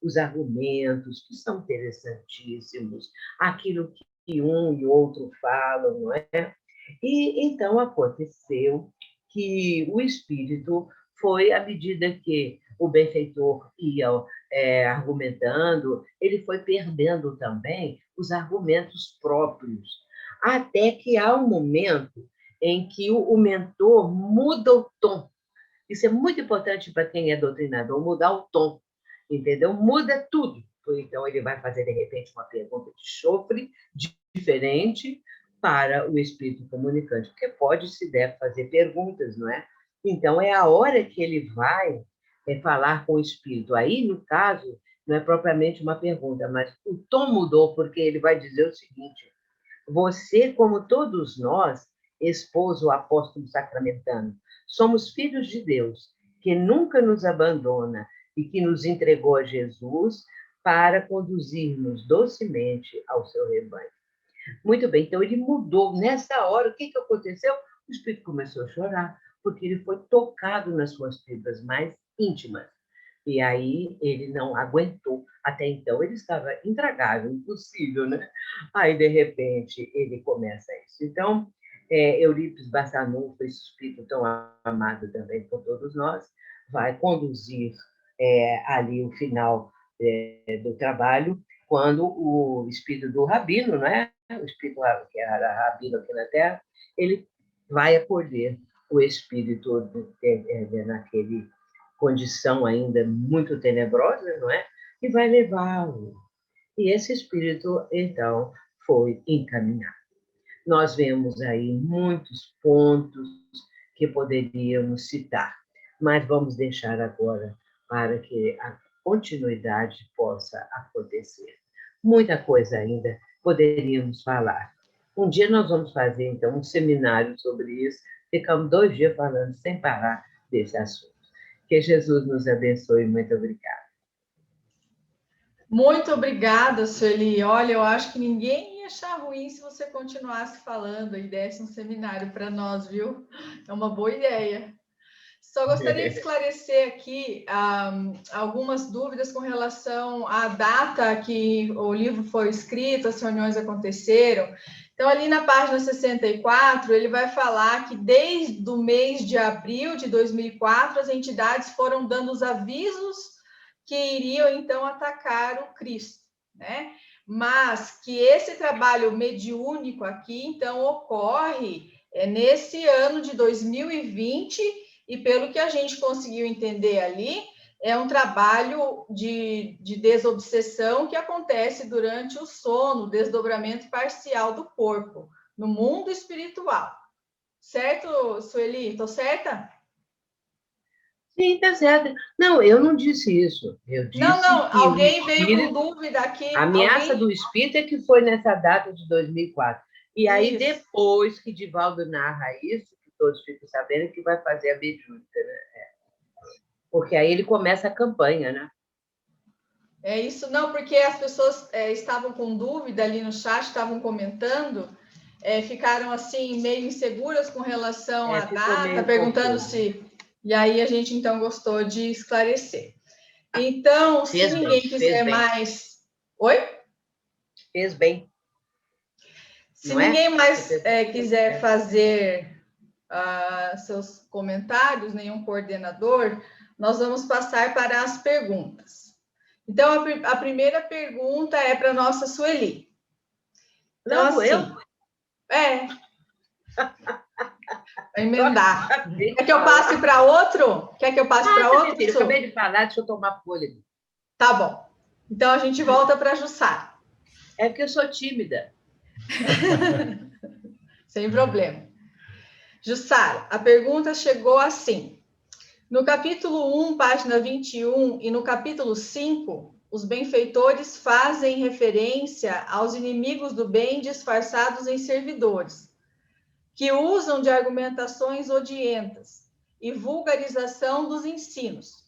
os argumentos que são interessantíssimos, aquilo que um e outro falam, não é? E então aconteceu que o espírito foi, à medida que o benfeitor ia argumentando, ele foi perdendo também os argumentos próprios, até que há um momento em que o mentor muda o tom. Isso é muito importante para quem é doutrinador, mudar o tom, entendeu? Muda tudo. Então, ele vai fazer, de repente, uma pergunta de chofre diferente para o espírito comunicante, porque pode se deve fazer perguntas, não é? Então, é a hora que ele vai falar com o espírito. Aí, no caso, não é propriamente uma pergunta, mas o tom mudou, porque ele vai dizer o seguinte: você, como todos nós, esposo apóstolo sacramentano, somos filhos de Deus, que nunca nos abandona e que nos entregou a Jesus para conduzir-nos docemente ao seu rebanho. Muito bem, então ele mudou. Nessa hora, o que aconteceu? O espírito começou a chorar, porque ele foi tocado nas suas fibras mais íntimas. E aí ele não aguentou. Até então ele estava intragável, impossível, né? Aí, de repente, ele começa isso. Então, Eurípides Barçanufo, esse espírito tão amado também por todos nós, vai conduzir ali o final do trabalho, quando o espírito do Rabino, né? O espírito que era Rabino aqui na Terra, ele vai acolher o espírito naquele condição ainda muito tenebrosa, não é? E vai levá-lo. E esse espírito, então, foi encaminhado. Nós vemos aí muitos pontos que poderíamos citar, mas vamos deixar agora para que a continuidade possa acontecer. Muita coisa ainda poderíamos falar. Um dia nós vamos fazer, então, um seminário sobre isso. Ficamos 2 dias falando sem parar desse assunto. Que Jesus nos abençoe. Muito obrigada. Muito obrigada, Sueli. Olha, eu acho que ninguém ia achar ruim se você continuasse falando e desse um seminário para nós, viu? É uma boa ideia. Só gostaria de esclarecer aqui algumas dúvidas com relação à data que o livro foi escrito, as reuniões aconteceram. Então, ali na página 64, ele vai falar que desde o mês de abril de 2004, as entidades foram dando os avisos que iriam, então, atacar o Cristo, né? Mas que esse trabalho mediúnico aqui, então, ocorre nesse ano de 2020, e pelo que a gente conseguiu entender ali, é um trabalho de desobsessão que acontece durante o sono, desdobramento parcial do corpo, no mundo espiritual. Certo, Sueli? Estou certa? Sim, está certo. Não, eu não disse isso. Eu disse não, que alguém veio com dúvida aqui. A ameaça do espírito é que foi nessa data de 2004. E aí, isso. Depois que Divaldo narra isso, que todos ficam sabendo, que vai fazer a mediúnica, né? Porque aí ele começa a campanha, né? É isso, não, porque as pessoas estavam com dúvida ali no chat, estavam comentando, ficaram assim, meio inseguras com relação à data, perguntando se... E aí a gente, então, gostou de esclarecer. Então, se ninguém quiser mais... Oi? Fez bem. Se ninguém mais quiser fazer seus comentários, nenhum coordenador, nós vamos passar para as perguntas. Então, a primeira pergunta é para a nossa Sueli. Então, não, assim... eu? Vai emendar. Quer que eu passe para outro? Quer que eu passe para outro? Eu acabei de falar, deixa eu tomar fôlego. Tá bom. Então, a gente volta para a Jussara. É que eu sou tímida. Sem problema. Jussara, a pergunta chegou assim. No capítulo 1, página 21, e no capítulo 5, os benfeitores fazem referência aos inimigos do bem disfarçados em servidores, que usam de argumentações odientas e vulgarização dos ensinos.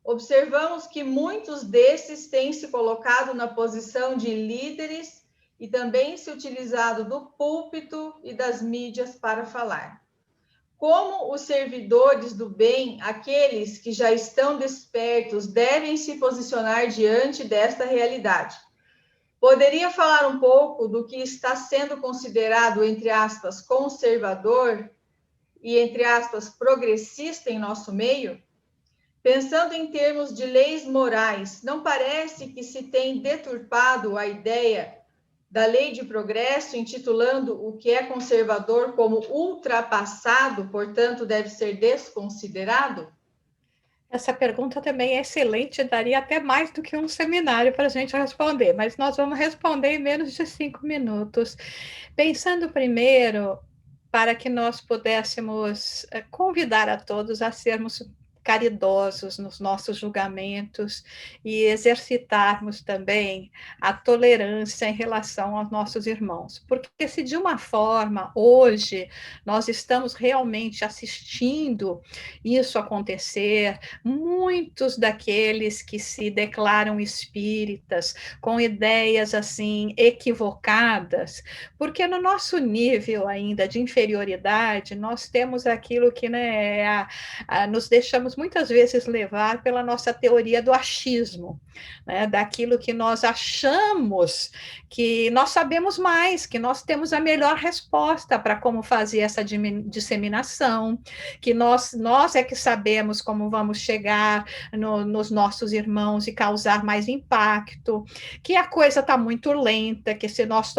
Observamos que muitos desses têm se colocado na posição de líderes e também se utilizado do púlpito e das mídias para falar. Como os servidores do bem, aqueles que já estão despertos, devem se posicionar diante desta realidade? Poderia falar um pouco do que está sendo considerado, entre aspas, conservador e, entre aspas, progressista em nosso meio? Pensando em termos de leis morais, não parece que se tem deturpado a ideia da lei de progresso, intitulando o que é conservador como ultrapassado, portanto, deve ser desconsiderado? Essa pergunta também é excelente, daria até mais do que um seminário para a gente responder, mas nós vamos responder em menos de 5 minutos. Pensando primeiro, para que nós pudéssemos convidar a todos a sermos caridosos nos nossos julgamentos e exercitarmos também a tolerância em relação aos nossos irmãos. Porque se de uma forma, hoje, nós estamos realmente assistindo isso acontecer, muitos daqueles que se declaram espíritas, com ideias assim equivocadas, porque no nosso nível ainda de inferioridade, nós temos aquilo que, né, nos deixamos muitas vezes levar pela nossa teoria do achismo, né, daquilo que nós achamos que nós sabemos mais, que nós temos a melhor resposta para como fazer essa disseminação, que nós é que sabemos como vamos chegar nos nossos irmãos e causar mais impacto, que a coisa está muito lenta, que se nós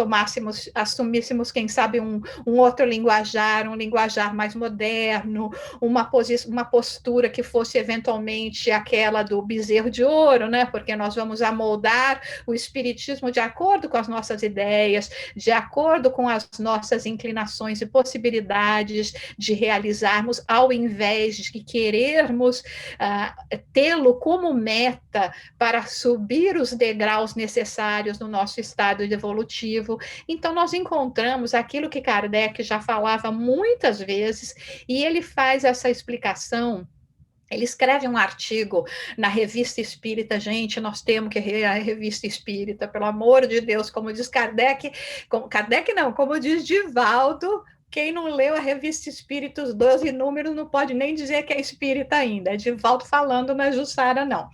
assumíssemos, quem sabe, um outro linguajar, um linguajar mais moderno, uma postura que fosse eventualmente aquela do bezerro de ouro, né? Porque nós vamos amoldar o espiritismo de acordo com as nossas ideias, de acordo com as nossas inclinações e possibilidades de realizarmos, ao invés de querermos tê-lo como meta para subir os degraus necessários no nosso estado evolutivo. Então, nós encontramos aquilo que Kardec já falava muitas vezes, e ele faz essa explicação. Ele escreve um artigo na Revista Espírita, gente, nós temos que ler a Revista Espírita, pelo amor de Deus, como diz Kardec, como diz Divaldo, quem não leu a Revista Espírita, os 12 números, não pode nem dizer que é espírita ainda, é Divaldo falando, não é Jussara, não.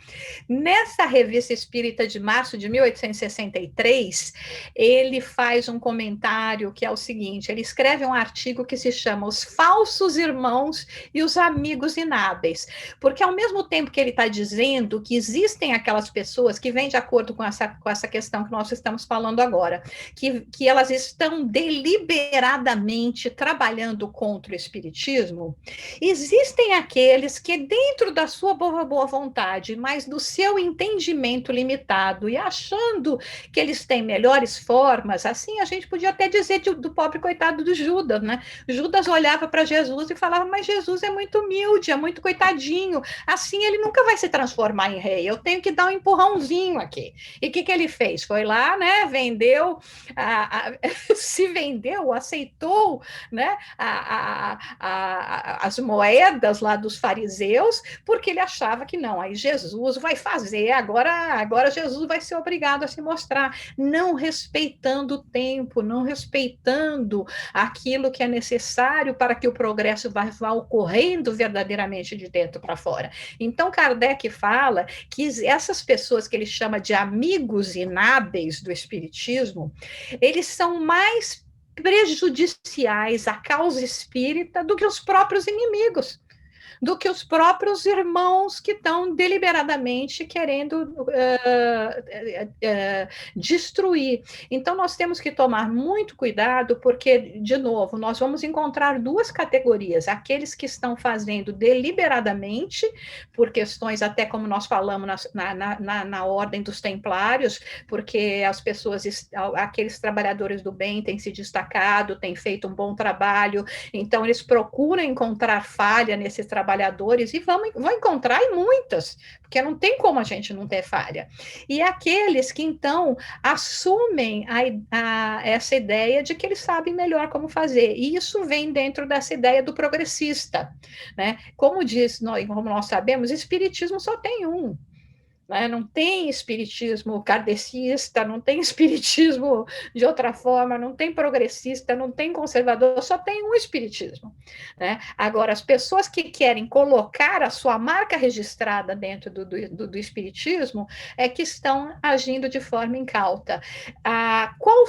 Nessa Revista Espírita de março de 1863, ele faz um comentário que é o seguinte, ele escreve um artigo que se chama Os Falsos Irmãos e os Amigos Inábeis, porque ao mesmo tempo que ele está dizendo que existem aquelas pessoas que vêm de acordo com essa questão que nós estamos falando agora, que elas estão deliberadamente trabalhando contra o espiritismo, existem aqueles que dentro da sua boa vontade, mas do seu entendimento limitado e achando que eles têm melhores formas, assim a gente podia até dizer do pobre coitado do Judas, né? Judas olhava para Jesus e falava, mas Jesus é muito humilde, é muito coitadinho, assim ele nunca vai se transformar em rei, eu tenho que dar um empurrãozinho aqui. E o que ele fez? Foi lá, né, vendeu, se vendeu, aceitou, né, as moedas lá dos fariseus, porque ele achava que não, aí Jesus vai fazer, agora Jesus vai ser obrigado a se mostrar, não respeitando o tempo, não respeitando aquilo que é necessário para que o progresso vá ocorrendo verdadeiramente de dentro para fora. Então, Kardec fala que essas pessoas que ele chama de amigos inábeis do espiritismo, eles são mais prejudiciais à causa espírita do que os próprios inimigos. do que os próprios irmãos que estão deliberadamente querendo destruir. Então, nós temos que tomar muito cuidado, porque, de novo, nós vamos encontrar duas categorias: aqueles que estão fazendo deliberadamente, por questões, até como nós falamos na ordem dos templários, porque as pessoas, aqueles trabalhadores do bem têm se destacado, têm feito um bom trabalho, então eles procuram encontrar falha nesses trabalhadores e vão encontrar em muitas, porque não tem como a gente não ter falha. E aqueles que, então, assumem essa ideia de que eles sabem melhor como fazer, e isso vem dentro dessa ideia do progressista, né? Como nós sabemos, espiritismo só tem um. Né? Não tem espiritismo kardecista, não tem espiritismo de outra forma, não tem progressista, não tem conservador, só tem um espiritismo. Né? Agora, as pessoas que querem colocar a sua marca registrada dentro do espiritismo é que estão agindo de forma incauta. Qual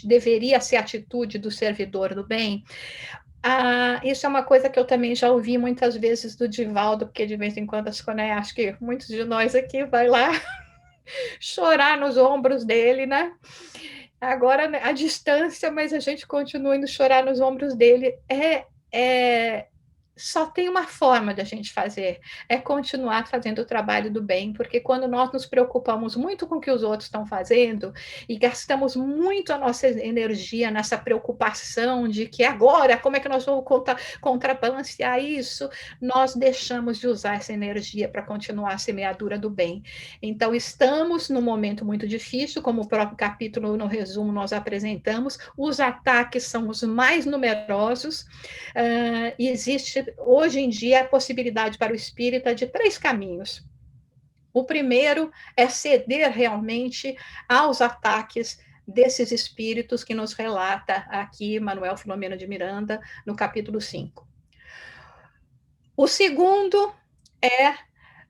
deveria ser a atitude do servidor do bem? Isso é uma coisa que eu também já ouvi muitas vezes do Divaldo, porque de vez em quando, né, acho que muitos de nós aqui vai lá chorar nos ombros dele, né? Agora, né, à distância, mas a gente continua indo chorar nos ombros dele. Só tem uma forma de a gente fazer, é continuar fazendo o trabalho do bem, porque quando nós nos preocupamos muito com o que os outros estão fazendo e gastamos muito a nossa energia nessa preocupação de que agora, como é que nós vamos contrabalancear isso, nós deixamos de usar essa energia para continuar a semeadura do bem. Então, estamos num momento muito difícil, como o próprio capítulo, no resumo, nós apresentamos, os ataques são os mais numerosos, e existe hoje em dia a possibilidade para o espírita de 3 caminhos. O primeiro é ceder realmente aos ataques desses espíritos que nos relata aqui Manuel Filomeno de Miranda, no capítulo 5. O segundo é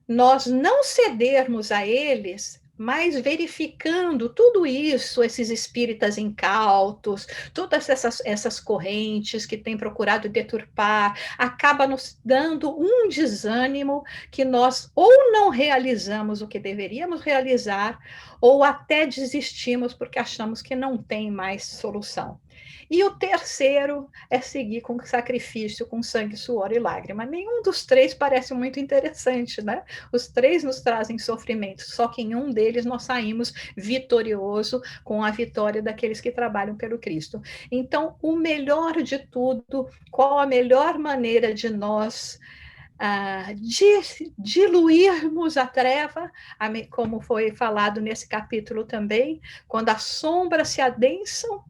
nós não cedermos a eles, mas verificando tudo isso, esses espíritas incautos, todas essas correntes que têm procurado deturpar, acaba nos dando um desânimo que nós ou não realizamos o que deveríamos realizar, ou até desistimos porque achamos que não tem mais solução. E o terceiro é seguir com sacrifício, com sangue, suor e lágrima. Nenhum dos 3 parece muito interessante, né? Os 3 nos trazem sofrimento, só que em um deles nós saímos vitorioso com a vitória daqueles que trabalham pelo Cristo. Então, o melhor de tudo, qual a melhor maneira de nós diluirmos a treva, como foi falado nesse capítulo também, quando as sombras se adensam,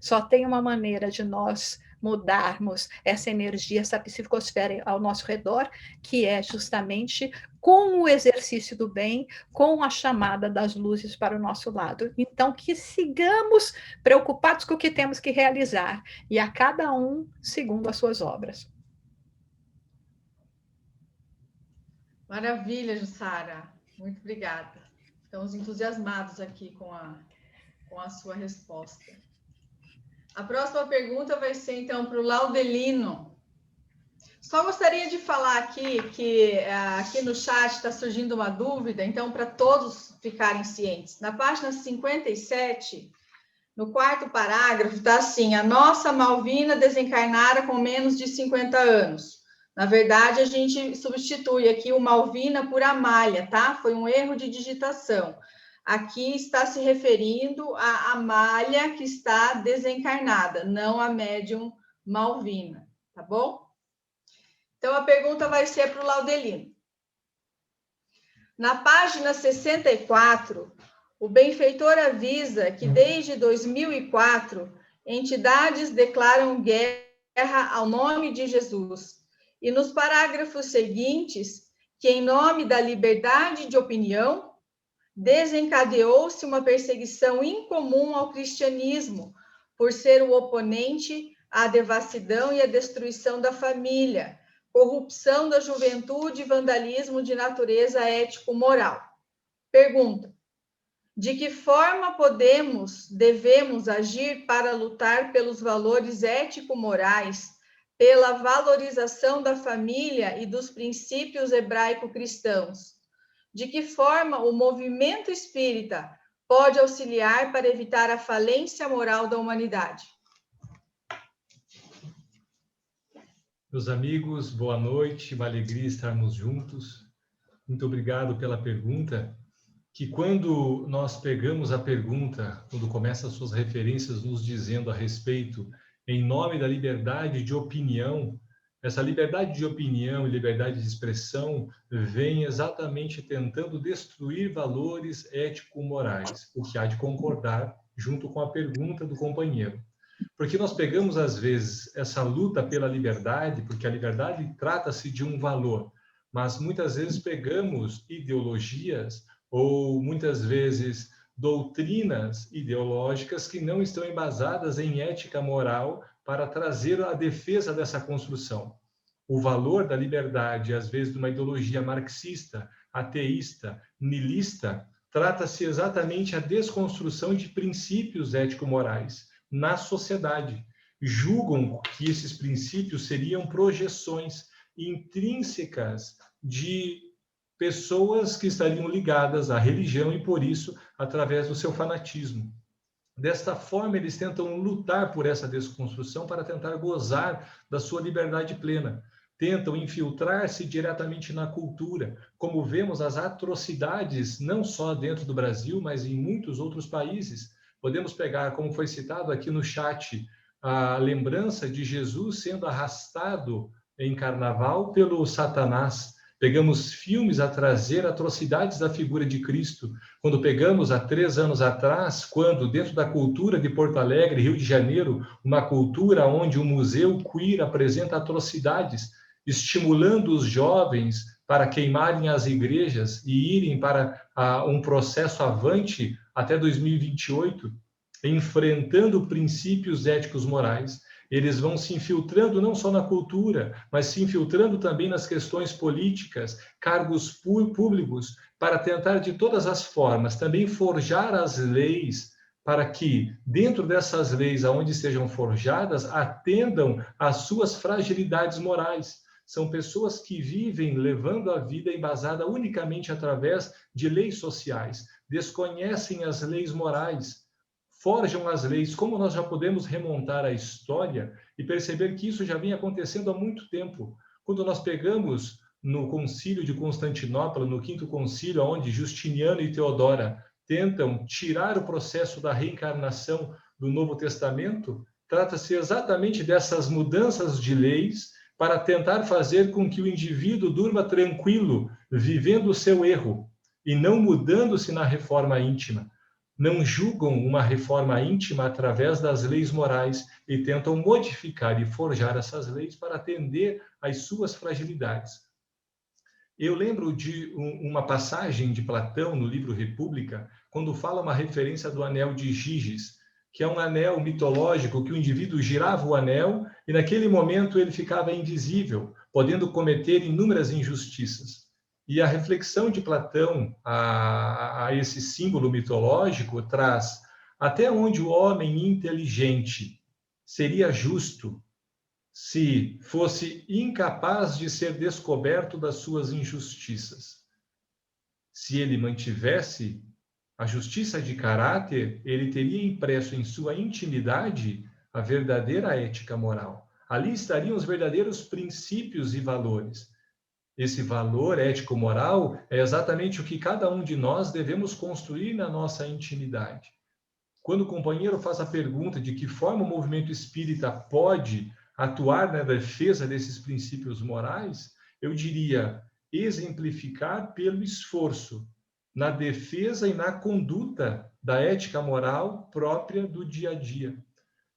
só tem uma maneira de nós mudarmos essa energia, essa psicosfera ao nosso redor, que é justamente com o exercício do bem, com a chamada das luzes para o nosso lado. Então, que sigamos preocupados com o que temos que realizar, e a cada um segundo as suas obras. Maravilha, Jussara. Muito obrigada. Estamos entusiasmados aqui com a sua resposta. A próxima pergunta vai ser, então, para o Laudelino. Só gostaria de falar aqui que aqui no chat está surgindo uma dúvida, então, para todos ficarem cientes. Na página 57, no 4º parágrafo, está assim: a nossa Malvina desencarnara com menos de 50 anos. Na verdade, a gente substitui aqui o Malvina por Amália, tá? Foi um erro de digitação. Aqui está se referindo a Amália, que está desencarnada, não a médium Malvina, tá bom? Então, a pergunta vai ser para o Laudelino. Na página 64, o benfeitor avisa que desde 2004, entidades declaram guerra ao nome de Jesus. E nos parágrafos seguintes, que em nome da liberdade de opinião, desencadeou-se uma perseguição incomum ao cristianismo, por ser o oponente à devassidão e à destruição da família, corrupção da juventude e vandalismo de natureza ético-moral. Pergunta: de que forma devemos agir para lutar pelos valores ético-morais, pela valorização da família e dos princípios hebraico-cristãos. De que forma o movimento espírita pode auxiliar para evitar a falência moral da humanidade? Meus amigos, boa noite, uma alegria estarmos juntos. Muito obrigado pela pergunta, que quando nós pegamos a pergunta, quando começa as suas referências nos dizendo a respeito, em nome da liberdade de opinião, essa liberdade de opinião e liberdade de expressão vem exatamente tentando destruir valores ético-morais, o que há de concordar junto com a pergunta do companheiro. Porque nós pegamos, às vezes, essa luta pela liberdade, porque a liberdade trata-se de um valor, mas muitas vezes pegamos ideologias ou muitas vezes doutrinas ideológicas que não estão embasadas em ética moral para trazer a defesa dessa construção. O valor da liberdade, às vezes, de uma ideologia marxista, ateísta, nihilista, trata-se exatamente a desconstrução de princípios ético-morais na sociedade. Julgam que esses princípios seriam projeções intrínsecas de pessoas que estariam ligadas à religião e, por isso, através do seu fanatismo. Desta forma, eles tentam lutar por essa desconstrução para tentar gozar da sua liberdade plena. Tentam infiltrar-se diretamente na cultura, como vemos as atrocidades, não só dentro do Brasil, mas em muitos outros países. Podemos pegar, como foi citado aqui no chat, a lembrança de Jesus sendo arrastado em carnaval pelo Satanás. Pegamos filmes a trazer atrocidades da figura de Cristo. Quando pegamos há 3 anos atrás, quando dentro da cultura de Porto Alegre, Rio de Janeiro, uma cultura onde o Museu Queer apresenta atrocidades, estimulando os jovens para queimarem as igrejas e irem para um processo avante até 2028, enfrentando princípios éticos morais. Eles vão se infiltrando não só na cultura, mas se infiltrando também nas questões políticas, cargos públicos, para tentar de todas as formas também forjar as leis, para que, dentro dessas leis, aonde sejam forjadas, atendam às suas fragilidades morais. São pessoas que vivem levando a vida embasada unicamente através de leis sociais, desconhecem as leis morais, forjam as leis. Como nós já podemos remontar a história e perceber que isso já vem acontecendo há muito tempo. Quando nós pegamos no Concílio de Constantinopla, no 5º Concílio, onde Justiniano e Teodora tentam tirar o processo da reencarnação do Novo Testamento, trata-se exatamente dessas mudanças de leis para tentar fazer com que o indivíduo durma tranquilo, vivendo o seu erro, e não mudando-se na reforma íntima. Não julgam uma reforma íntima através das leis morais e tentam modificar e forjar essas leis para atender às suas fragilidades. Eu lembro de uma passagem de Platão no livro República, quando fala uma referência do anel de Giges, que é um anel mitológico que o indivíduo girava o anel e naquele momento ele ficava invisível, podendo cometer inúmeras injustiças. E a reflexão de Platão a esse símbolo mitológico traz até onde o homem inteligente seria justo se fosse incapaz de ser descoberto das suas injustiças. Se ele mantivesse a justiça de caráter, ele teria impresso em sua intimidade a verdadeira ética moral. Ali estariam os verdadeiros princípios e valores. Esse valor ético-moral é exatamente o que cada um de nós devemos construir na nossa intimidade. Quando o companheiro faz a pergunta de que forma o movimento espírita pode atuar na defesa desses princípios morais, eu diria exemplificar pelo esforço na defesa e na conduta da ética moral própria do dia a dia.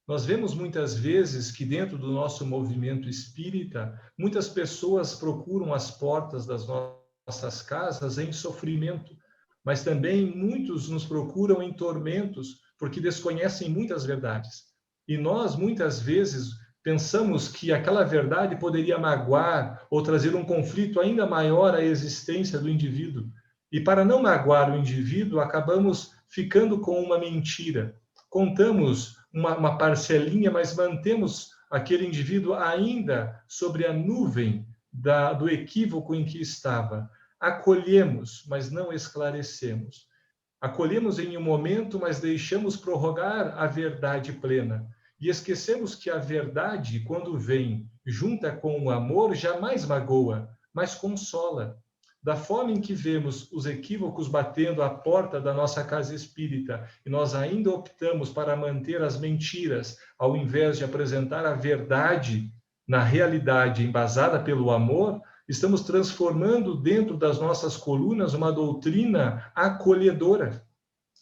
Nós vemos muitas vezes que dentro do nosso movimento espírita, muitas pessoas procuram as portas das nossas casas em sofrimento, mas também muitos nos procuram em tormentos, porque desconhecem muitas verdades. E nós, muitas vezes, pensamos que aquela verdade poderia magoar ou trazer um conflito ainda maior à existência do indivíduo. E para não magoar o indivíduo, acabamos ficando com uma mentira. Contamos uma parcelinha, mas mantemos aquele indivíduo ainda sobre a nuvem do equívoco em que estava. Acolhemos, mas não esclarecemos. Acolhemos em um momento, mas deixamos prorrogar a verdade plena. E esquecemos que a verdade, quando vem junta com o amor, jamais magoa, mas consola. Da forma em que vemos os equívocos batendo à porta da nossa casa espírita e nós ainda optamos para manter as mentiras, ao invés de apresentar a verdade na realidade embasada pelo amor, estamos transformando dentro das nossas colunas uma doutrina acolhedora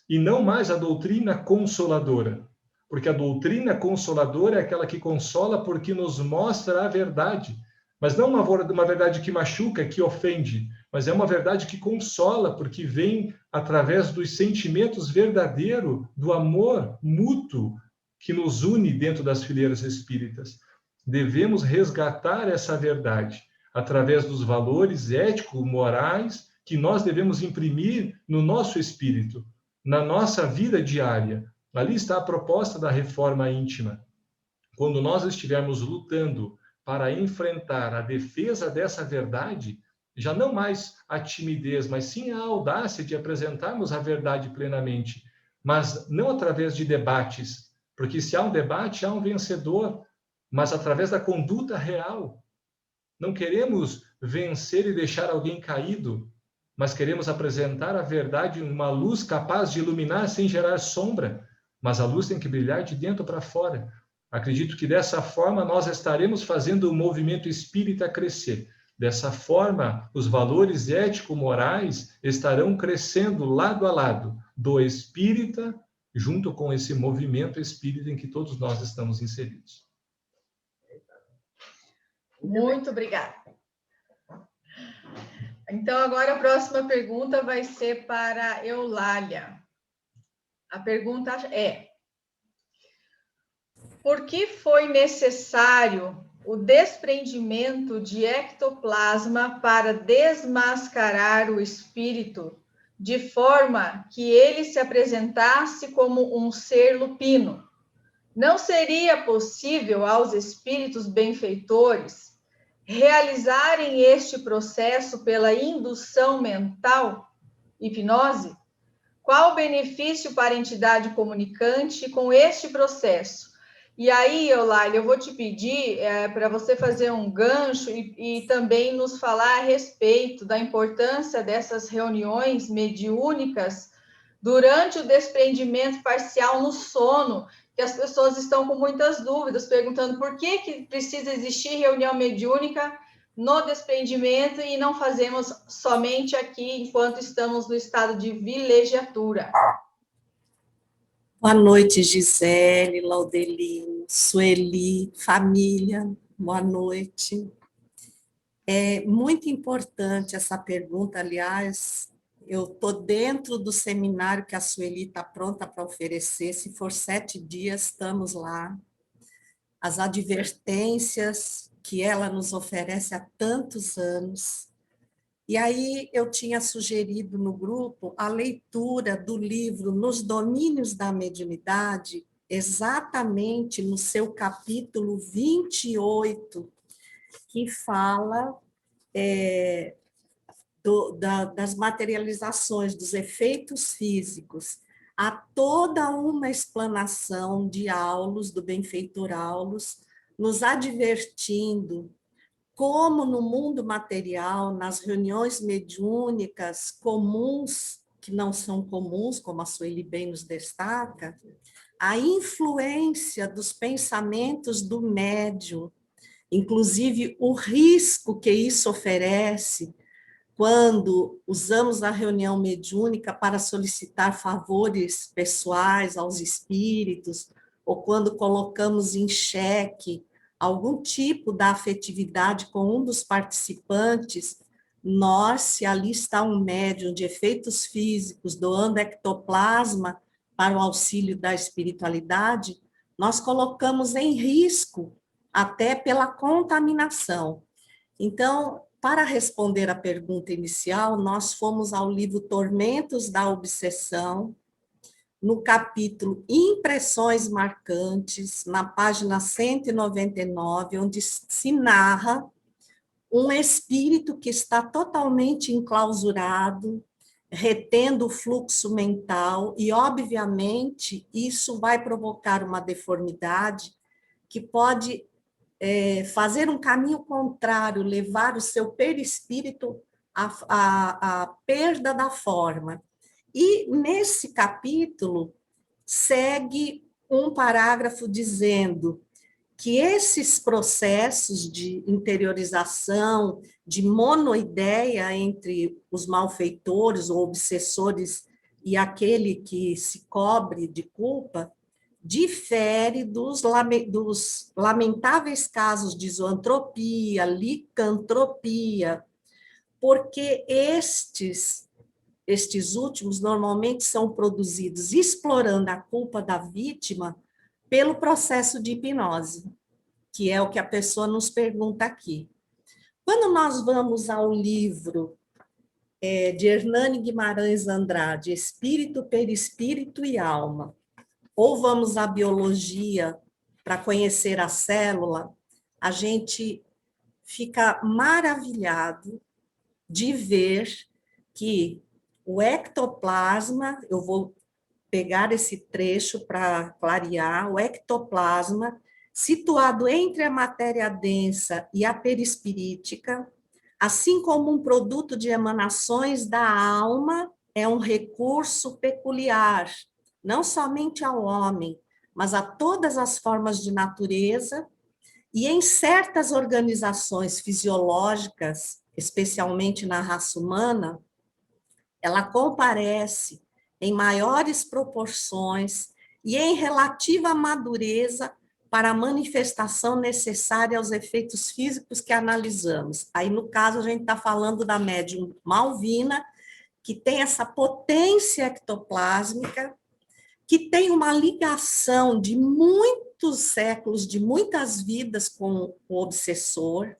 e não mais a doutrina consoladora. Porque a doutrina consoladora é aquela que consola porque nos mostra a verdade, mas não uma verdade que machuca, que ofende, mas é uma verdade que consola, porque vem através dos sentimentos verdadeiros do amor mútuo que nos une dentro das fileiras espíritas. Devemos resgatar essa verdade através dos valores ético-morais que nós devemos imprimir no nosso espírito, na nossa vida diária. Ali está a proposta da reforma íntima. Quando nós estivermos lutando para enfrentar a defesa dessa verdade, já não mais a timidez, mas sim a audácia de apresentarmos a verdade plenamente, mas não através de debates, porque se há um debate, há um vencedor, mas através da conduta real. Não queremos vencer e deixar alguém caído, mas queremos apresentar a verdade em uma luz capaz de iluminar sem gerar sombra, mas a luz tem que brilhar de dentro para fora. Acredito que dessa forma nós estaremos fazendo o movimento espírita crescer. Dessa forma, os valores ético-morais estarão crescendo lado a lado do espírita, junto com esse movimento espírita em que todos nós estamos inseridos. Muito obrigada. Então, agora a próxima pergunta vai ser para Eulália. A pergunta é: por que foi necessário o desprendimento de ectoplasma para desmascarar o espírito, de forma que ele se apresentasse como um ser lupino? Não seria possível aos espíritos benfeitores realizarem este processo pela indução mental, hipnose? Qual o benefício para a entidade comunicante com este processo? E aí, Eulália, eu vou te pedir para você fazer um gancho e também nos falar a respeito da importância dessas reuniões mediúnicas durante o desprendimento parcial no sono, que as pessoas estão com muitas dúvidas, perguntando por que precisa existir reunião mediúnica no desprendimento e não fazemos somente aqui enquanto estamos no estado de vilegiatura. Boa noite, Gisele, Laudelino, Sueli, família, boa noite. É muito importante essa pergunta, aliás, eu estou dentro do seminário que a Sueli está pronta para oferecer, se for 7 dias, estamos lá. As advertências que ela nos oferece há tantos anos. E aí eu tinha sugerido no grupo a leitura do livro Nos Domínios da Mediunidade, exatamente no seu capítulo 28, que fala das materializações, dos efeitos físicos. Há toda uma explanação de Aulus, do benfeitor Aulus, nos advertindo como no mundo material, nas reuniões mediúnicas comuns, que não são comuns, como a Sueli bem nos destaca, a influência dos pensamentos do médium, inclusive o risco que isso oferece quando usamos a reunião mediúnica para solicitar favores pessoais aos espíritos, ou quando colocamos em xeque algum tipo da afetividade com um dos participantes, nós, se ali está um médium de efeitos físicos doando ectoplasma para o auxílio da espiritualidade, nós colocamos em risco até pela contaminação. Então, para responder à pergunta inicial, nós fomos ao livro Tormentos da Obsessão, no capítulo Impressões Marcantes, na página 199, onde se narra um espírito que está totalmente enclausurado, retendo o fluxo mental, e, obviamente, isso vai provocar uma deformidade que pode fazer um caminho contrário, levar o seu perispírito à perda da forma. E, nesse capítulo, segue um parágrafo dizendo que esses processos de interiorização, de monoideia entre os malfeitores ou obsessores e aquele que se cobre de culpa, difere dos lamentáveis casos de zoantropia, licantropia, porque estes últimos normalmente são produzidos explorando a culpa da vítima pelo processo de hipnose, que é o que a pessoa nos pergunta aqui. Quando nós vamos ao livro de Hernani Guimarães Andrade, Espírito, Perispírito e Alma, ou vamos à biologia para conhecer a célula, a gente fica maravilhado de ver que o ectoplasma, eu vou pegar esse trecho para clarear, o ectoplasma, situado entre a matéria densa e a perispirítica, assim como um produto de emanações da alma, é um recurso peculiar, não somente ao homem, mas a todas as formas de natureza, e em certas organizações fisiológicas, especialmente na raça humana, ela comparece em maiores proporções e em relativa madureza para a manifestação necessária aos efeitos físicos que analisamos. Aí, no caso, a gente está falando da médium Malvina, que tem essa potência ectoplásmica, que tem uma ligação de muitos séculos, de muitas vidas com o obsessor,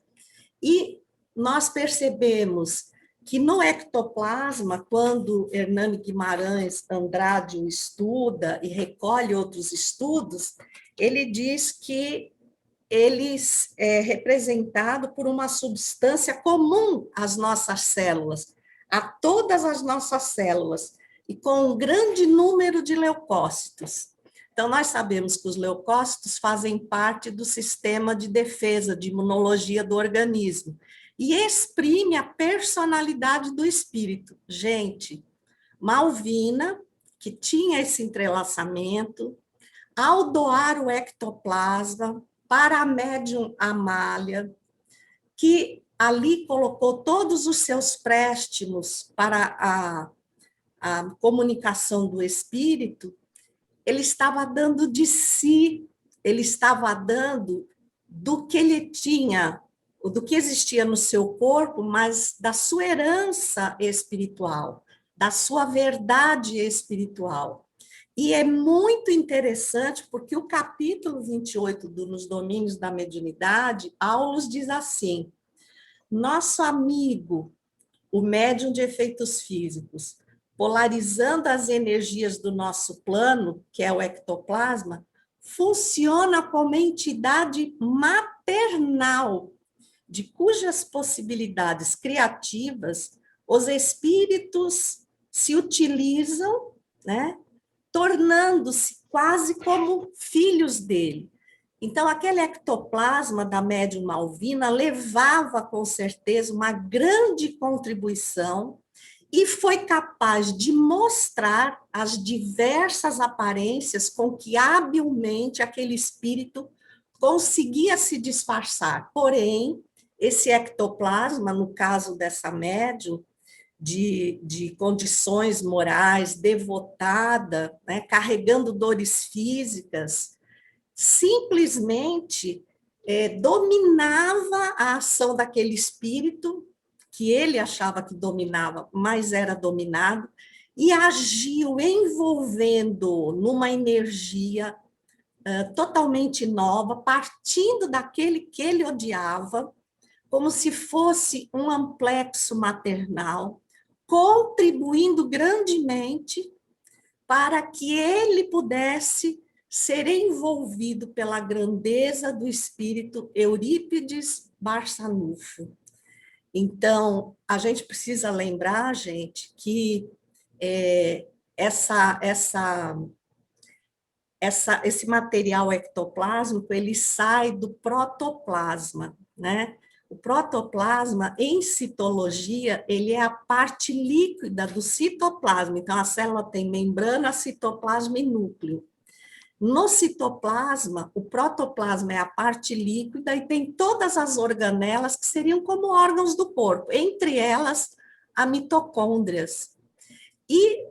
e nós percebemos que no ectoplasma, quando Hernani Guimarães Andrade o estuda e recolhe outros estudos, ele diz que ele é representado por uma substância comum às nossas células, a todas as nossas células, e com um grande número de leucócitos. Então, nós sabemos que os leucócitos fazem parte do sistema de defesa, de imunologia do organismo, e exprime a personalidade do espírito. Gente, Malvina, que tinha esse entrelaçamento, ao doar o ectoplasma para a médium Amália, que ali colocou todos os seus préstimos para a comunicação do espírito, ele estava dando de si, ele estava dando do que ele tinha, do que existia no seu corpo, mas da sua herança espiritual, da sua verdade espiritual. E é muito interessante, porque o capítulo 28 Nos Domínios da Mediunidade, Aulus diz assim: nosso amigo, o médium de efeitos físicos, polarizando as energias do nosso plano, que é o ectoplasma, funciona como entidade maternal, de cujas possibilidades criativas os espíritos se utilizam, né, tornando-se quase como filhos dele. Então, aquele ectoplasma da médium Malvina levava, com certeza, uma grande contribuição e foi capaz de mostrar as diversas aparências com que habilmente aquele espírito conseguia se disfarçar. Porém, esse ectoplasma, no caso dessa médium, de condições morais, devotada, né, carregando dores físicas, simplesmente dominava a ação daquele espírito, que ele achava que dominava, mas era dominado, e agiu envolvendo numa energia totalmente nova, partindo daquele que ele odiava, como se fosse um amplexo maternal, contribuindo grandemente para que ele pudesse ser envolvido pela grandeza do espírito Eurípides Barçanufo. Então, a gente precisa lembrar, gente, que esse material ectoplásmico, ele sai do protoplasma, né? O protoplasma, em citologia, ele é a parte líquida do citoplasma. Então, a célula tem membrana, citoplasma e núcleo. No citoplasma, o protoplasma é a parte líquida e tem todas as organelas que seriam como órgãos do corpo, entre elas, a mitocôndrias. E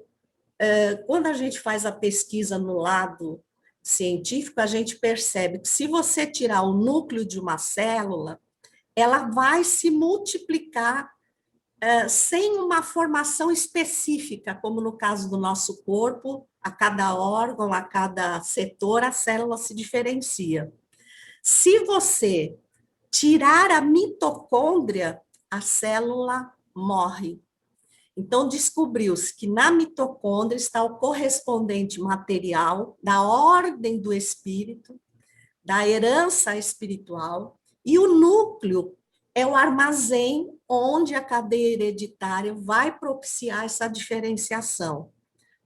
quando a gente faz a pesquisa no lado científico, a gente percebe que se você tirar o núcleo de uma célula, ela vai se multiplicar sem uma formação específica, como no caso do nosso corpo, a cada órgão, a cada setor, a célula se diferencia. Se você tirar a mitocôndria, a célula morre. Então, descobriu-se que na mitocôndria está o correspondente material da ordem do espírito, da herança espiritual, e o núcleo é o armazém onde a cadeia hereditária vai propiciar essa diferenciação.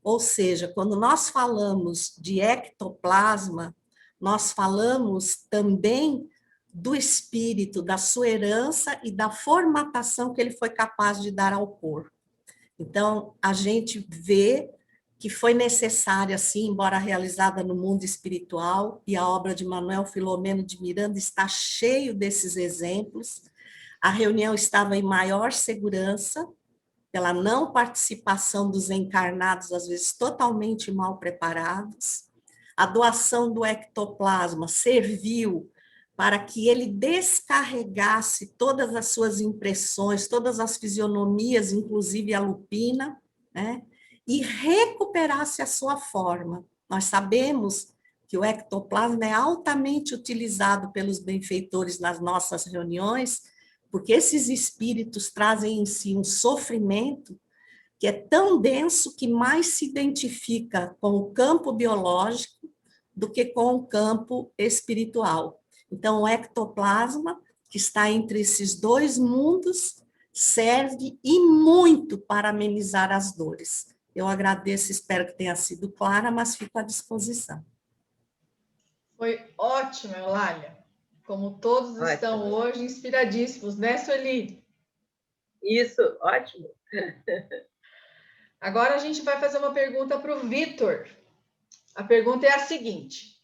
Ou seja, quando nós falamos de ectoplasma, nós falamos também do espírito, da sua herança e da formatação que ele foi capaz de dar ao corpo. Então, a gente vê que foi necessária, sim, embora realizada no mundo espiritual, e a obra de Manuel Filomeno de Miranda está cheio desses exemplos. A reunião estava em maior segurança, pela não participação dos encarnados, às vezes totalmente mal preparados. A doação do ectoplasma serviu para que ele descarregasse todas as suas impressões, todas as fisionomias, inclusive a lupina, né? E recuperasse a sua forma. Nós sabemos que o ectoplasma é altamente utilizado pelos benfeitores nas nossas reuniões, porque esses espíritos trazem em si um sofrimento que é tão denso que mais se identifica com o campo biológico do que com o campo espiritual. Então, o ectoplasma, que está entre esses dois mundos, serve e muito para amenizar as dores. Eu agradeço, espero que tenha sido clara, mas fico à disposição. Foi ótimo, Eulália. Como todos estão hoje inspiradíssimos, né, Sueli? Isso, ótimo. Agora a gente vai fazer uma pergunta para o Vitor. A pergunta é a seguinte: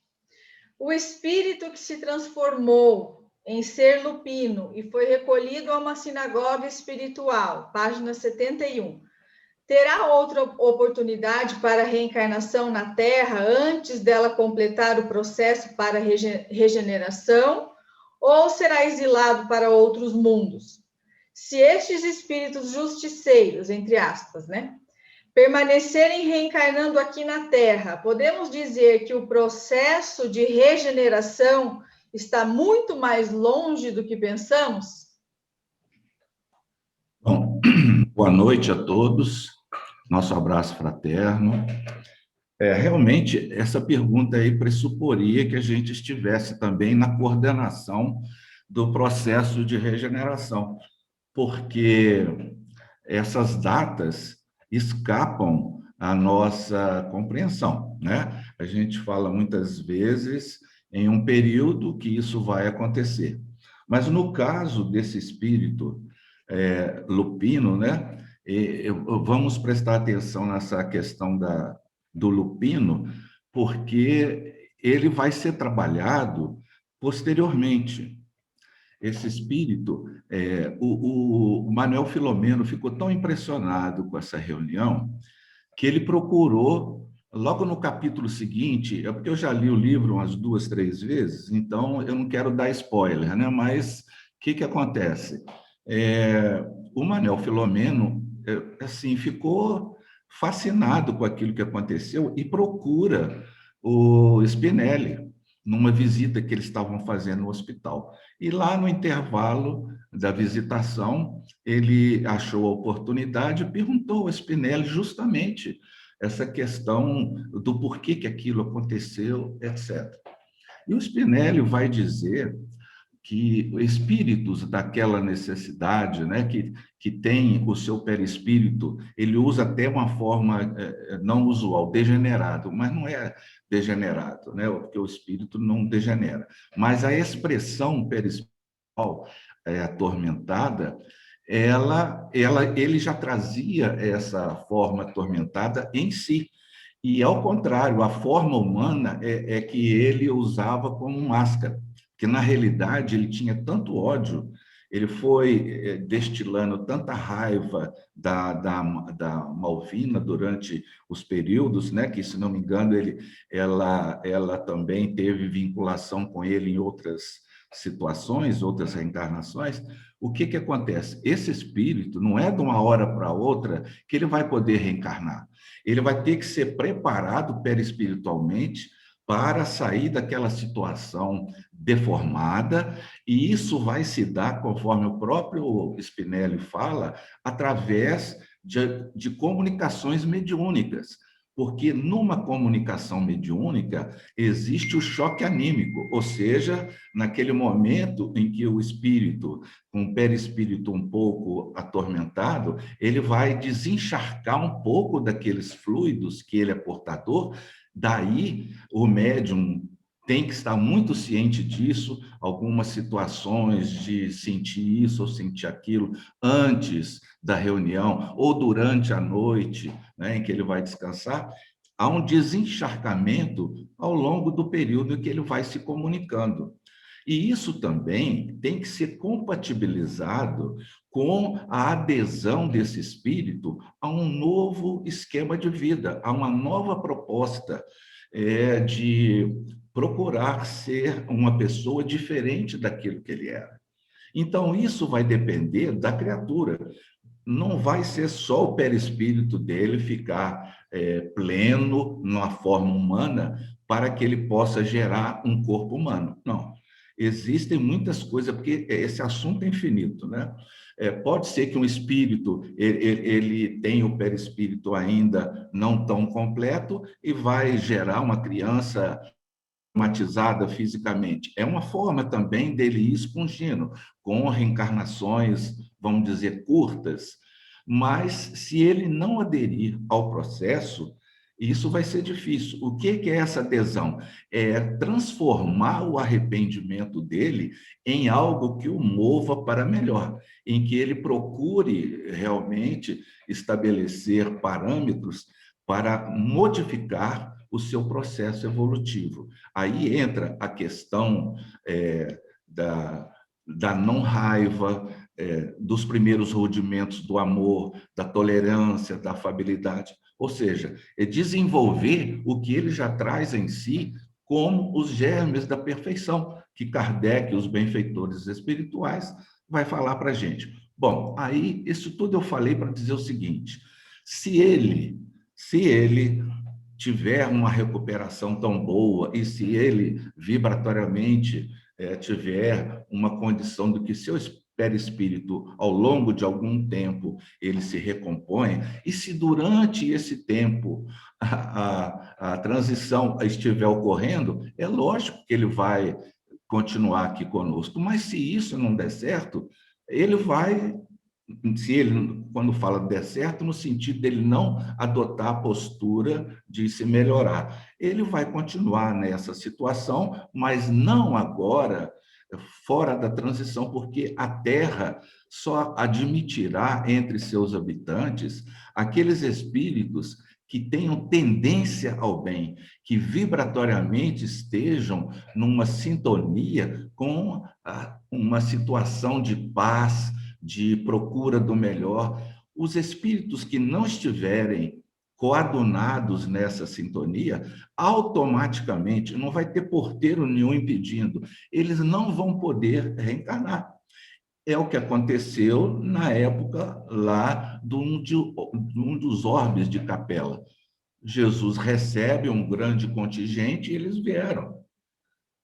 o espírito que se transformou em ser lupino e foi recolhido a uma sinagoga espiritual, página 71, terá outra oportunidade para reencarnação na Terra antes dela completar o processo para regeneração, ou será exilado para outros mundos? Se estes espíritos justiceiros, entre aspas, né, permanecerem reencarnando aqui na Terra, podemos dizer que o processo de regeneração está muito mais longe do que pensamos? Bom, boa noite a todos, nosso abraço fraterno. Realmente, essa pergunta aí pressuporia que a gente estivesse também na coordenação do processo de regeneração, porque essas datas escapam à nossa compreensão, né? A gente fala muitas vezes em um período que isso vai acontecer. Mas no caso desse espírito lupino, né? Vamos prestar atenção nessa questão do lupino, porque ele vai ser trabalhado posteriormente. Esse espírito, o Manuel Filomeno ficou tão impressionado com essa reunião que ele procurou, logo no capítulo seguinte, porque eu já li o livro umas 2, 3 vezes, então eu não quero dar spoiler, né? Mas o que acontece? O Manuel Filomeno assim, ficou fascinado com aquilo que aconteceu e procura o Spinelli numa visita que eles estavam fazendo no hospital. E lá no intervalo da visitação, ele achou a oportunidade e perguntou ao Spinelli justamente essa questão do porquê que aquilo aconteceu, etc. E o Spinelli vai dizer que espíritos daquela necessidade, né, que tem o seu perispírito, ele usa até uma forma não usual, degenerado, mas não é degenerado, né, porque o espírito não degenera. Mas a expressão perispiritual atormentada, ele já trazia essa forma atormentada em si. E, ao contrário, a forma humana é que ele usava como máscara, que, na realidade, ele tinha tanto ódio, ele foi destilando tanta raiva da Malvina durante os períodos, né, que, se não me engano, ela também teve vinculação com ele em outras situações, outras reencarnações. O que acontece? Esse espírito não é de uma hora para outra que ele vai poder reencarnar. Ele vai ter que ser preparado perispiritualmente para sair daquela situação deformada, e isso vai se dar, conforme o próprio Spinelli fala, através de comunicações mediúnicas, porque numa comunicação mediúnica existe o choque anímico, ou seja, naquele momento em que o espírito, com o perispírito um pouco atormentado, ele vai desencharcar um pouco daqueles fluidos que ele é portador. Daí, o médium tem que estar muito ciente disso, algumas situações de sentir isso ou sentir aquilo antes da reunião ou durante a noite, né, em que ele vai descansar, há um desencharcamento ao longo do período em que ele vai se comunicando. E isso também tem que ser compatibilizado com a adesão desse espírito a um novo esquema de vida, a uma nova proposta de procurar ser uma pessoa diferente daquilo que ele era. Então, isso vai depender da criatura. Não vai ser só o perispírito dele ficar pleno na forma humana para que ele possa gerar um corpo humano. Não. Existem muitas coisas, porque esse assunto é infinito, né? Pode ser que um espírito, ele tenha o perispírito ainda não tão completo e vai gerar uma criança traumatizada fisicamente. É uma forma também dele ir expungindo, com reencarnações, vamos dizer, curtas, mas se ele não aderir ao processo, isso vai ser difícil. O que é essa adesão? É transformar o arrependimento dele em algo que o mova para melhor, em que ele procure realmente estabelecer parâmetros para modificar o seu processo evolutivo. Aí entra a questão da não raiva, dos primeiros rudimentos do amor, da tolerância, da afabilidade. Ou seja, é desenvolver o que ele já traz em si como os germes da perfeição, que Kardec e os benfeitores espirituais vai falar para a gente. Bom, aí isso tudo eu falei para dizer o seguinte: se ele tiver uma recuperação tão boa e se ele vibratoriamente tiver uma condição de que seu perispírito, ao longo de algum tempo, ele se recompõe, e se durante esse tempo a transição estiver ocorrendo, é lógico que ele vai continuar aqui conosco, mas se isso não der certo, ele vai, quando fala der certo, no sentido dele não adotar a postura de se melhorar, ele vai continuar nessa situação, mas não agora fora da transição, porque a Terra só admitirá entre seus habitantes aqueles espíritos que tenham tendência ao bem, que vibratoriamente estejam numa sintonia com uma situação de paz, de procura do melhor. Os espíritos que não estiverem coadunados nessa sintonia, automaticamente, não vai ter porteiro nenhum impedindo, eles não vão poder reencarnar. É o que aconteceu na época lá de um dos orbes de Capela. Jesus recebe um grande contingente e eles vieram.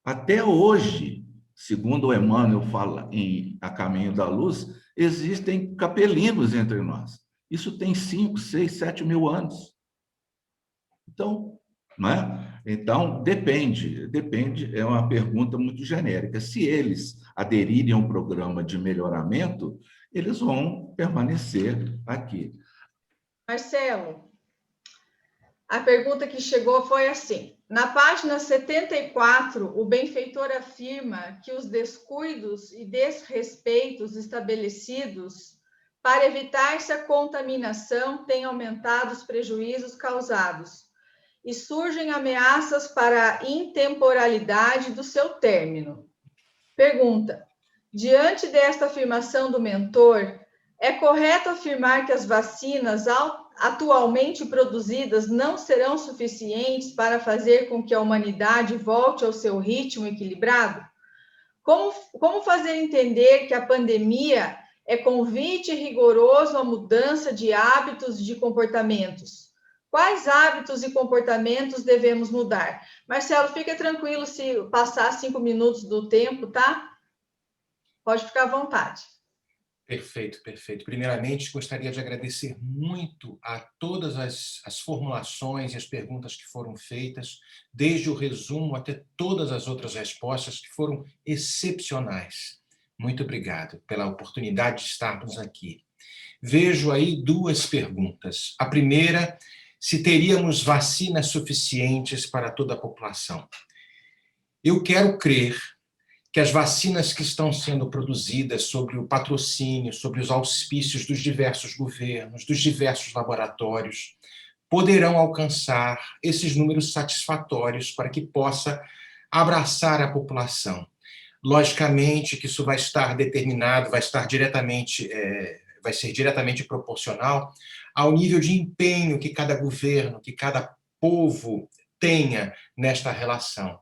Até hoje, segundo Emmanuel fala em A Caminho da Luz, existem capelinos entre nós. Isso tem 5, 6, 7 mil anos. Então, não é? Então, depende, é uma pergunta muito genérica. Se eles aderirem ao programa de melhoramento, eles vão permanecer aqui. Marcelo, a pergunta que chegou foi assim: na página 74, o benfeitor afirma que os descuidos e desrespeitos estabelecidos para evitar-se a contaminação têm aumentado os prejuízos causados e surgem ameaças para a intemporalidade do seu término. Pergunta: diante desta afirmação do mentor, é correto afirmar que as vacinas atualmente produzidas não serão suficientes para fazer com que a humanidade volte ao seu ritmo equilibrado? Como fazer entender que a pandemia é convite rigoroso à mudança de hábitos e de comportamentos? Quais hábitos e comportamentos devemos mudar? Marcelo, fica tranquilo se passar 5 minutos do tempo, tá? Pode ficar à vontade. Perfeito, perfeito. Primeiramente, gostaria de agradecer muito a todas as formulações e as perguntas que foram feitas, desde o resumo até todas as outras respostas que foram excepcionais. Muito obrigado pela oportunidade de estarmos aqui. Vejo aí duas perguntas. A primeira, se teríamos vacinas suficientes para toda a população. Eu quero crer que as vacinas que estão sendo produzidas sobre o patrocínio, sobre os auspícios dos diversos governos, dos diversos laboratórios, poderão alcançar esses números satisfatórios para que possa abraçar a população. Logicamente que isso vai estar determinado, vai ser diretamente proporcional ao nível de empenho que cada governo, que cada povo tenha nesta relação.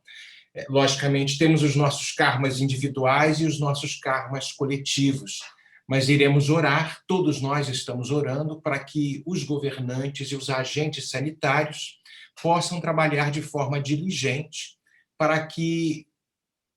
Logicamente, temos os nossos karmas individuais e os nossos karmas coletivos, mas iremos orar, todos nós estamos orando, para que os governantes e os agentes sanitários possam trabalhar de forma diligente para que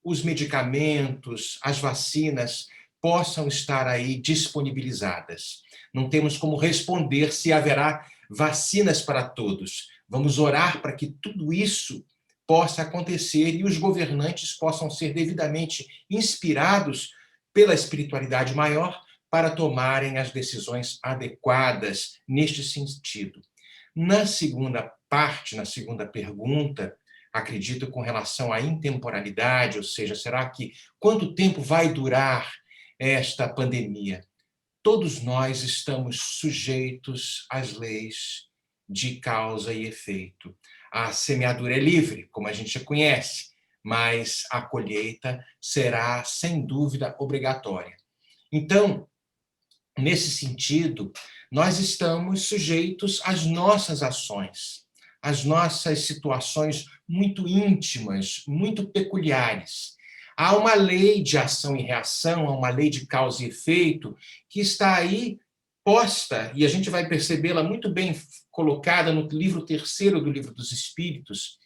os medicamentos, as vacinas possam estar aí disponibilizadas. Não temos como responder se haverá vacinas para todos. Vamos orar para que tudo isso possa acontecer e os governantes possam ser devidamente inspirados pela espiritualidade maior para tomarem as decisões adequadas neste sentido. Na segunda parte, na segunda pergunta, acredito com relação à intemporalidade, ou seja, será que quanto tempo vai durar esta pandemia? Todos nós estamos sujeitos às leis de causa e efeito. A semeadura é livre, como a gente já conhece, mas a colheita será, sem dúvida, obrigatória. Então, nesse sentido, nós estamos sujeitos às nossas ações, às nossas situações muito íntimas, muito peculiares. Há uma lei de ação e reação, há uma lei de causa e efeito que está aí posta, e a gente vai percebê-la muito bem colocada no livro 3º do Livro dos Espíritos,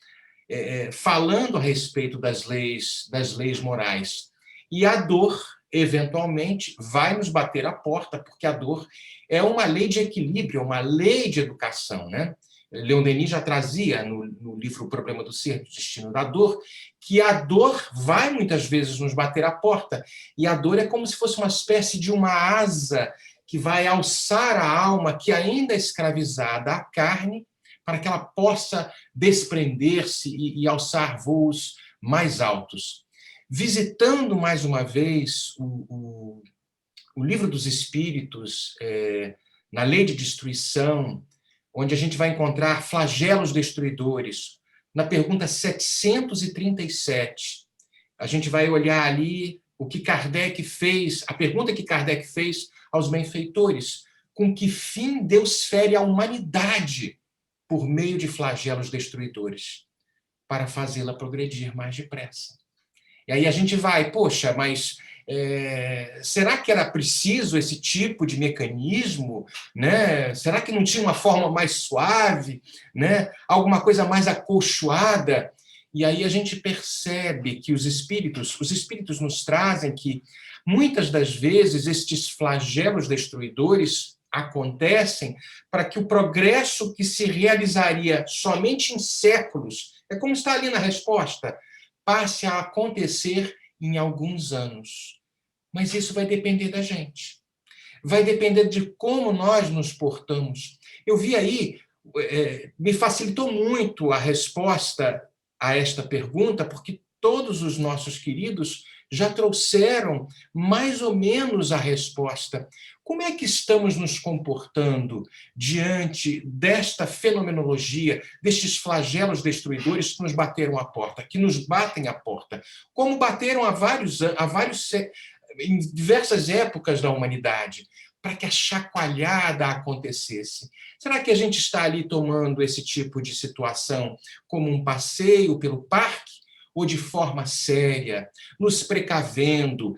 falando a respeito das leis morais. E a dor, eventualmente, vai nos bater à porta, porque a dor é uma lei de equilíbrio, é uma lei de educação, né? Leon Denis já trazia no livro O Problema do Ser, do Destino da Dor, que a dor vai muitas vezes nos bater à porta, e a dor é como se fosse uma espécie de uma asa que vai alçar a alma que ainda é escravizada à carne, para que ela possa desprender-se e alçar voos mais altos. Visitando mais uma vez o Livro dos Espíritos, na Lei de Destruição, onde a gente vai encontrar flagelos destruidores, na pergunta 737, a gente vai olhar ali o que Kardec fez, a pergunta que Kardec fez aos benfeitores: com que fim Deus fere a humanidade por meio de flagelos destruidores? Para fazê-la progredir mais depressa. E aí a gente vai, poxa, mas será que era preciso esse tipo de mecanismo? Né? Será que não tinha uma forma mais suave? Né? Alguma coisa mais acolchoada? E aí a gente percebe que os espíritos nos trazem que muitas das vezes estes flagelos destruidores acontecem para que o progresso que se realizaria somente em séculos, é como está ali na resposta, passe a acontecer em alguns anos. Mas isso vai depender da gente. Vai depender de como nós nos portamos. Eu vi aí, me facilitou muito a resposta a esta pergunta, porque todos os nossos queridos já trouxeram mais ou menos a resposta. Como é que estamos nos comportando diante desta fenomenologia, destes flagelos destruidores que nos bateram a porta, que nos batem a porta? Como bateram em diversas épocas da humanidade, para que a chacoalhada acontecesse. Será que a gente está ali tomando esse tipo de situação como um passeio pelo parque ou de forma séria, nos precavendo,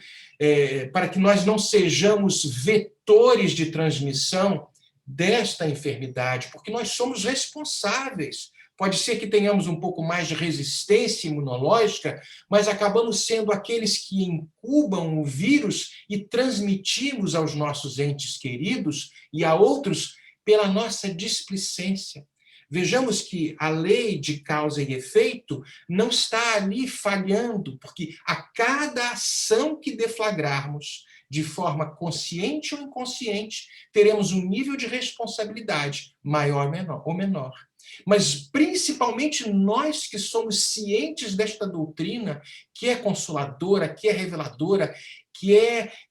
para que nós não sejamos vetores de transmissão desta enfermidade, porque nós somos responsáveis. Pode ser que tenhamos um pouco mais de resistência imunológica, mas acabamos sendo aqueles que incubam o vírus e transmitimos aos nossos entes queridos e a outros pela nossa displicência. Vejamos que a lei de causa e efeito não está ali falhando, porque a cada ação que deflagrarmos, de forma consciente ou inconsciente, teremos um nível de responsabilidade maior ou menor. Mas, principalmente, nós que somos cientes desta doutrina, que é consoladora, que é reveladora, que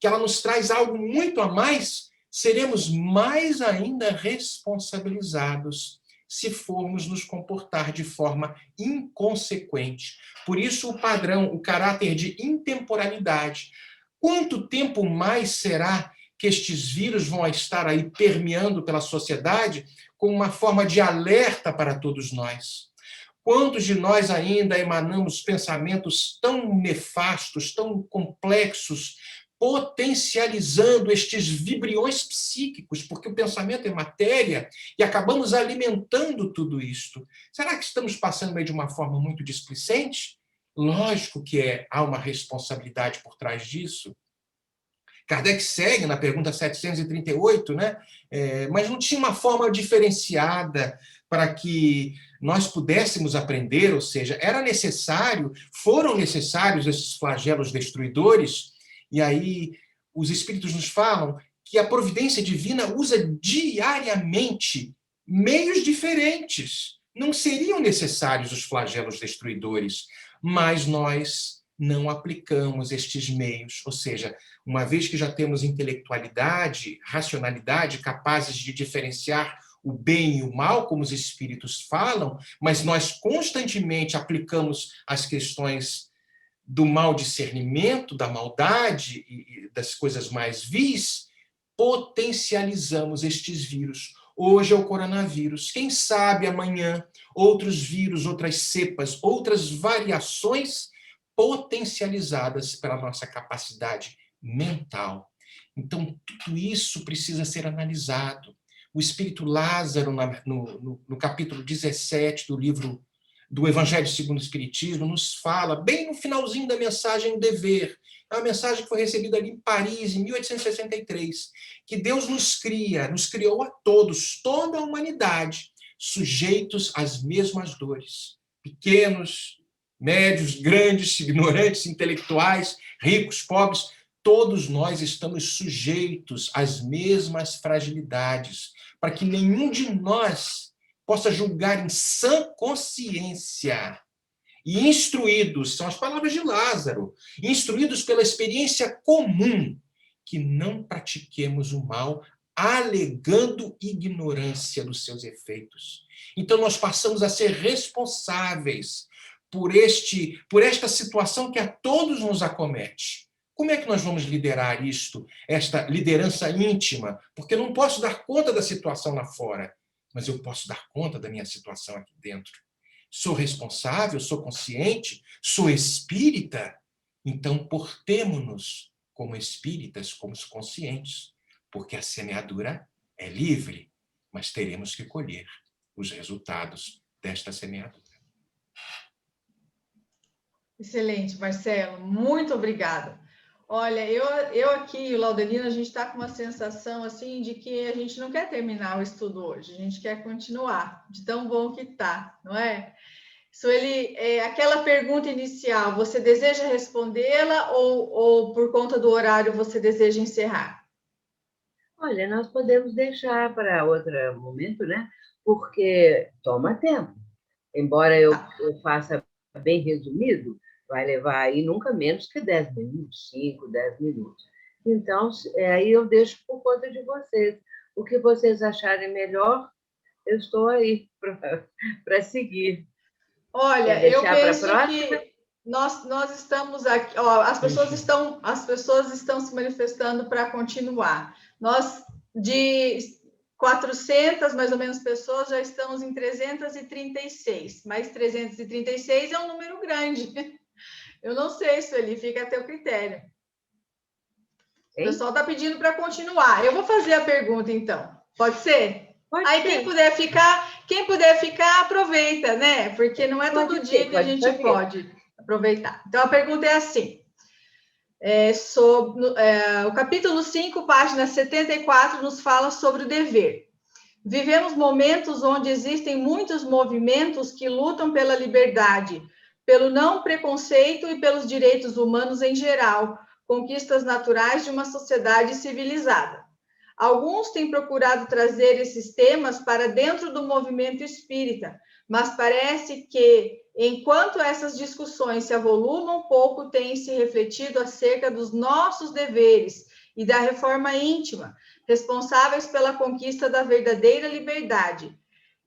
ela nos traz algo muito a mais, seremos mais ainda responsabilizados se formos nos comportar de forma inconsequente. Por isso, o padrão, o caráter de intemporalidade. Quanto tempo mais será que estes vírus vão estar aí permeando pela sociedade como uma forma de alerta para todos nós? Quantos de nós ainda emanamos pensamentos tão nefastos, tão complexos, potencializando estes vibriões psíquicos, porque o pensamento é matéria, e acabamos alimentando tudo isto? Será que estamos passando aí de uma forma muito displicente? Lógico que há uma responsabilidade por trás disso. Kardec segue na pergunta 738, né? Mas não tinha uma forma diferenciada para que nós pudéssemos aprender, ou seja, foram necessários esses flagelos destruidores, e aí os espíritos nos falam que a providência divina usa diariamente meios diferentes. Não seriam necessários os flagelos destruidores, mas nós não aplicamos estes meios, ou seja, uma vez que já temos intelectualidade, racionalidade, capazes de diferenciar o bem e o mal, como os espíritos falam, mas nós constantemente aplicamos as questões do mau discernimento, da maldade e das coisas mais vis, potencializamos estes vírus. Hoje é o coronavírus. Quem sabe amanhã outros vírus, outras cepas, outras variações potencializadas pela nossa capacidade mental. Então, tudo isso precisa ser analisado. O Espírito Lázaro, no capítulo 17 do livro do Evangelho segundo o Espiritismo, nos fala, bem no finalzinho da mensagem Dever, é uma mensagem que foi recebida ali em Paris, em 1863, que Deus nos criou a todos, toda a humanidade, sujeitos às mesmas dores. Pequenos, médios, grandes, ignorantes, intelectuais, ricos, pobres, todos nós estamos sujeitos às mesmas fragilidades, para que nenhum de nós possa julgar em sã consciência e instruídos, são as palavras de Lázaro, instruídos pela experiência comum, que não pratiquemos o mal, alegando ignorância dos seus efeitos. Então, nós passamos a ser responsáveis por esta situação que a todos nos acomete. Como é que nós vamos liderar isto, esta liderança íntima? Porque eu não posso dar conta da situação lá fora, mas eu posso dar conta da minha situação aqui dentro. Sou responsável, sou consciente, sou espírita, então portemo-nos como espíritas, como conscientes, porque a semeadura é livre, mas teremos que colher os resultados desta semeadura. Excelente, Marcelo, muito obrigada. Olha, eu aqui, o Laudelino, a gente está com uma sensação assim de que a gente não quer terminar o estudo hoje, a gente quer continuar, de tão bom que está, não é? Sueli, aquela pergunta inicial, você deseja respondê-la ou por conta do horário você deseja encerrar? Olha, nós podemos deixar para outro momento, né? Porque toma tempo. Embora Tá. eu faça bem resumido, vai levar aí nunca menos que 10 minutos, 5, 10 minutos. Então, aí eu deixo por conta de vocês. O que vocês acharem melhor, eu estou aí para seguir. Quer Olha, eu deixar para a penso próxima? que nós estamos aqui, ó, as pessoas estão se manifestando para continuar. Nós de 400 mais ou menos pessoas já estamos em 336, mas 336 é um número grande. Eu não sei, Sueli, fica a teu critério. O Hein? pessoal está pedindo para continuar. Eu vou fazer a pergunta, então. Pode ser? Pode Aí, ser. quem puder ficar, aproveita, né? Porque não é todo dia que a gente pode aproveitar. Então, a pergunta é assim. O capítulo 5, página 74, nos fala sobre o dever. Vivemos momentos onde existem muitos movimentos que lutam pela liberdade, pelo não preconceito e pelos direitos humanos em geral, conquistas naturais de uma sociedade civilizada. Alguns têm procurado trazer esses temas para dentro do movimento espírita, mas parece que, enquanto essas discussões se avolumam, pouco tem se refletido acerca dos nossos deveres e da reforma íntima, responsáveis pela conquista da verdadeira liberdade.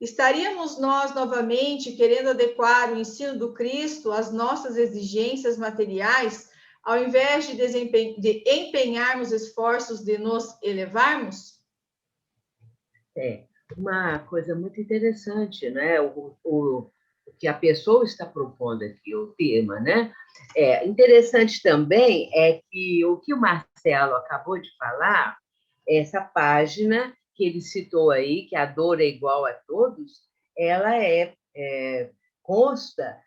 Estaríamos nós novamente querendo adequar o ensino do Cristo às nossas exigências materiais, ao invés de empenharmos esforços de nos elevarmos? É uma coisa muito interessante, né? O que a pessoa está propondo aqui, o tema, né? Interessante também é que o que o Marcelo acabou de falar, essa página que ele citou aí, que a dor é igual a todos, ela consta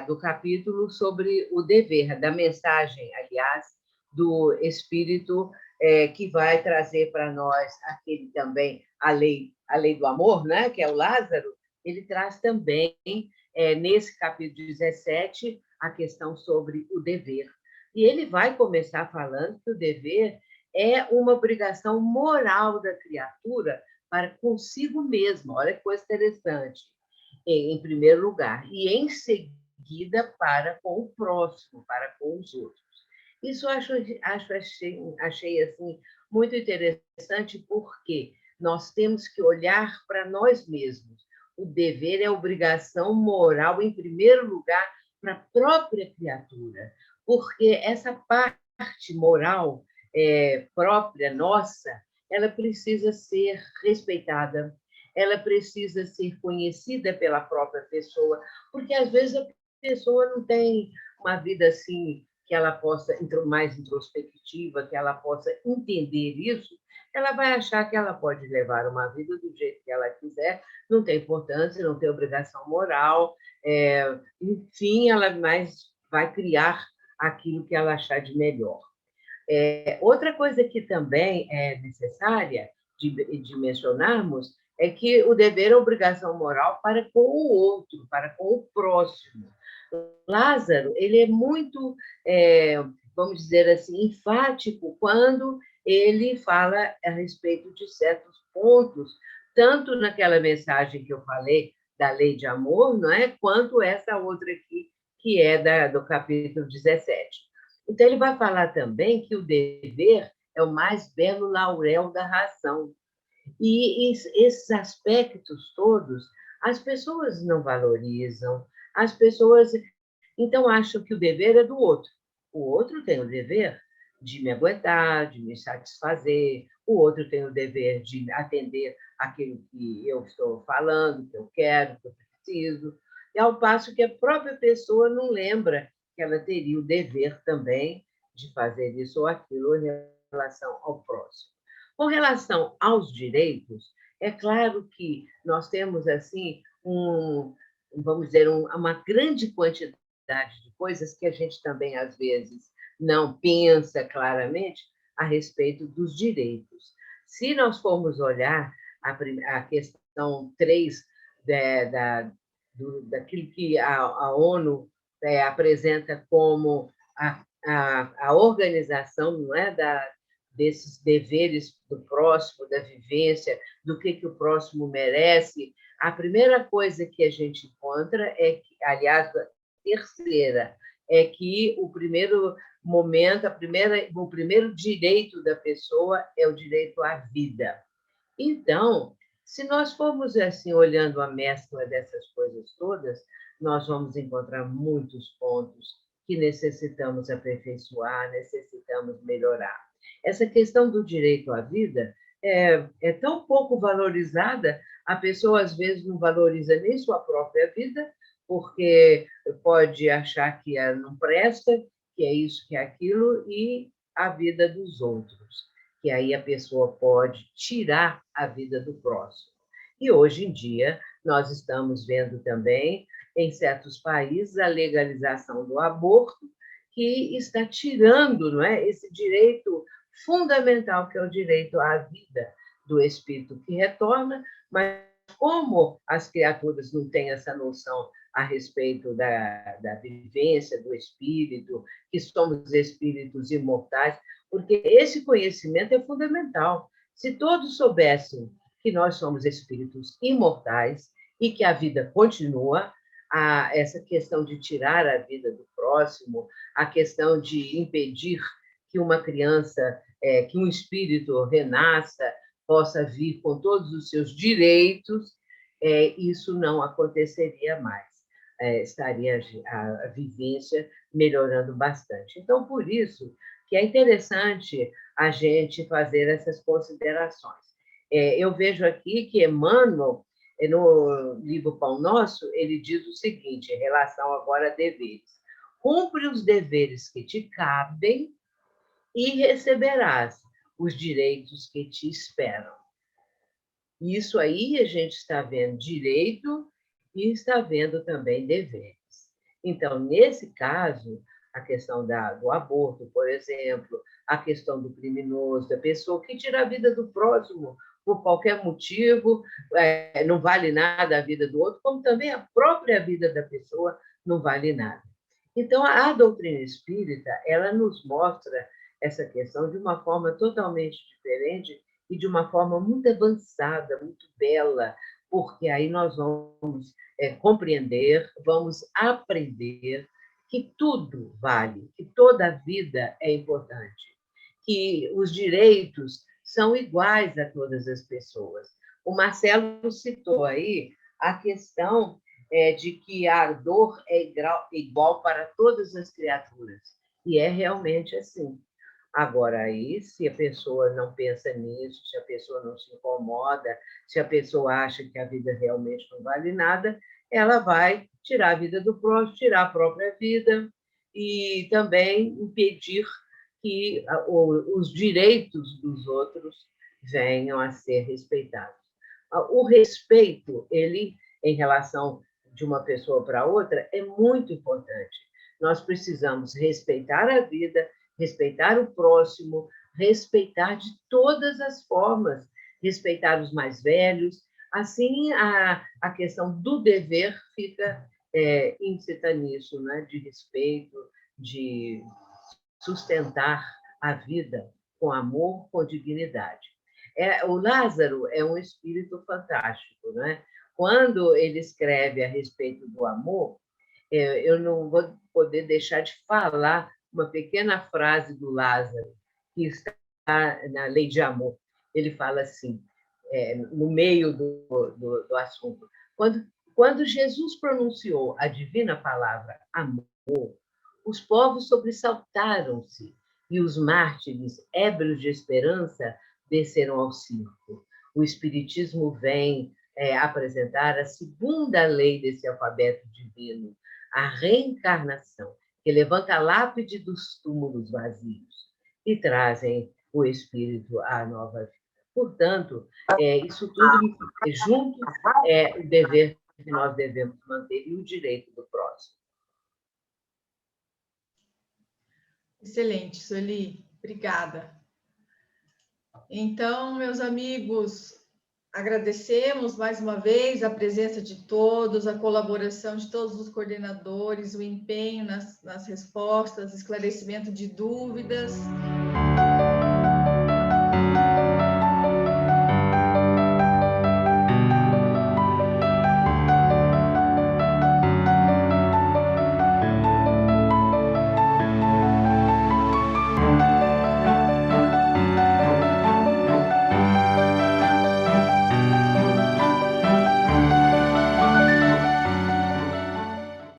do capítulo sobre o dever, da mensagem, aliás, do Espírito que vai trazer para nós aquele também a lei do amor, né? Que é o Lázaro. Ele traz também nesse capítulo 17 a questão sobre o dever. E ele vai começar falando que o dever é uma obrigação moral da criatura para consigo mesma. Olha que coisa interessante. Em primeiro lugar, e em seguida para com o próximo, para com os outros. Isso achei assim, muito interessante, porque nós temos que olhar para nós mesmos. O dever é obrigação moral, em primeiro lugar, para a própria criatura, porque essa parte moral própria nossa, ela precisa ser respeitada, ela precisa ser conhecida pela própria pessoa, porque às vezes a pessoa não tem uma vida assim que ela possa mais introspectiva, que ela possa entender isso, ela vai achar que ela pode levar uma vida do jeito que ela quiser, não tem importância, não tem obrigação moral, enfim, ela mais vai criar aquilo que ela achar de melhor. Outra coisa que também é necessária de mencionarmos é que o dever é obrigação moral para com o outro, para com o próximo. Lázaro, ele é muito, vamos dizer assim, enfático quando ele fala a respeito de certos pontos, tanto naquela mensagem que eu falei da lei de amor, não é? Quanto essa outra aqui, que é do capítulo 17. Então, ele vai falar também que o dever é o mais belo laurel da razão. E esses aspectos todos, as pessoas não valorizam, as pessoas, então, acham que o dever é do outro. O outro tem o dever de me aguentar, de me satisfazer, o outro tem o dever de atender aquilo que eu estou falando, que eu quero, que eu preciso, e ao passo que a própria pessoa não lembra que ela teria o dever também de fazer isso ou aquilo em relação ao próximo. Com relação aos direitos, é claro que nós temos assim vamos dizer, uma grande quantidade de coisas que a gente também às vezes não pensa claramente a respeito dos direitos. Se nós formos olhar a questão 3 daquilo que a ONU apresenta como a organização, não é, desses deveres do próximo, da vivência, do que o próximo merece, a primeira coisa que a gente encontra é que, aliás, a terceira, é que o primeiro momento, o primeiro direito da pessoa é o direito à vida. Então, se nós formos assim olhando a mescla dessas coisas todas, nós vamos encontrar muitos pontos que necessitamos aperfeiçoar, necessitamos melhorar. Essa questão do direito à vida é tão pouco valorizada, a pessoa às vezes não valoriza nem sua própria vida, porque pode achar que ela não presta, que é isso, que é aquilo, e a vida dos outros, que aí a pessoa pode tirar a vida do próximo. E hoje em dia nós estamos vendo também, em certos países, a legalização do aborto, que está tirando, não é, esse direito fundamental, que é o direito à vida do espírito que retorna, mas como as criaturas não têm essa noção a respeito da vivência do espírito, que somos espíritos imortais, porque esse conhecimento é fundamental. Se todos soubessem que nós somos espíritos imortais e que a vida continua, essa questão de tirar a vida do próximo, a questão de impedir que uma criança, que um espírito renasça, possa vir com todos os seus direitos, isso não aconteceria mais. Estaria a vivência melhorando bastante. Então, por isso que é interessante a gente fazer essas considerações. Eu vejo aqui que Emmanuel, no livro Pão Nosso, ele diz o seguinte, em relação agora a deveres: cumpre os deveres que te cabem e receberás os direitos que te esperam. Isso aí a gente está vendo direito e está vendo também deveres. Então, nesse caso, a questão do aborto, por exemplo, a questão do criminoso, da pessoa que tira a vida do próximo por qualquer motivo, não vale nada a vida do outro, como também a própria vida da pessoa não vale nada. Então, a doutrina espírita, ela nos mostra essa questão de uma forma totalmente diferente e de uma forma muito avançada, muito bela, porque aí nós vamos compreender, vamos aprender que tudo vale, que toda a vida é importante, que os direitos são iguais a todas as pessoas. O Marcelo citou aí a questão de que a dor é igual para todas as criaturas, e é realmente assim. Agora, aí, se a pessoa não pensa nisso, se a pessoa não se incomoda, se a pessoa acha que a vida realmente não vale nada, ela vai tirar a vida do próximo, tirar a própria vida e também impedir que os direitos dos outros venham a ser respeitados. O respeito, ele, em relação de uma pessoa para outra, é muito importante. Nós precisamos respeitar a vida, respeitar o próximo, respeitar de todas as formas, respeitar os mais velhos. Assim, a questão do dever fica íncita nisso, né? De respeito, de sustentar a vida com amor, com dignidade. O Lázaro é um espírito fantástico, né? Quando ele escreve a respeito do amor, eu não vou poder deixar de falar uma pequena frase do Lázaro, que está na Lei de Amor. Ele fala assim, no meio do assunto: quando Jesus pronunciou a divina palavra amor, os povos sobressaltaram-se e os mártires, ébrios de esperança, desceram ao circo. O Espiritismo vem apresentar a segunda lei desse alfabeto divino, a reencarnação, que levanta a lápide dos túmulos vazios e trazem o espírito à nova vida. Portanto, isso tudo junto é o dever que nós devemos manter e o direito do próximo. Excelente, Sueli. Obrigada. Então, meus amigos, agradecemos mais uma vez a presença de todos, a colaboração de todos os coordenadores, o empenho nas respostas, esclarecimento de dúvidas.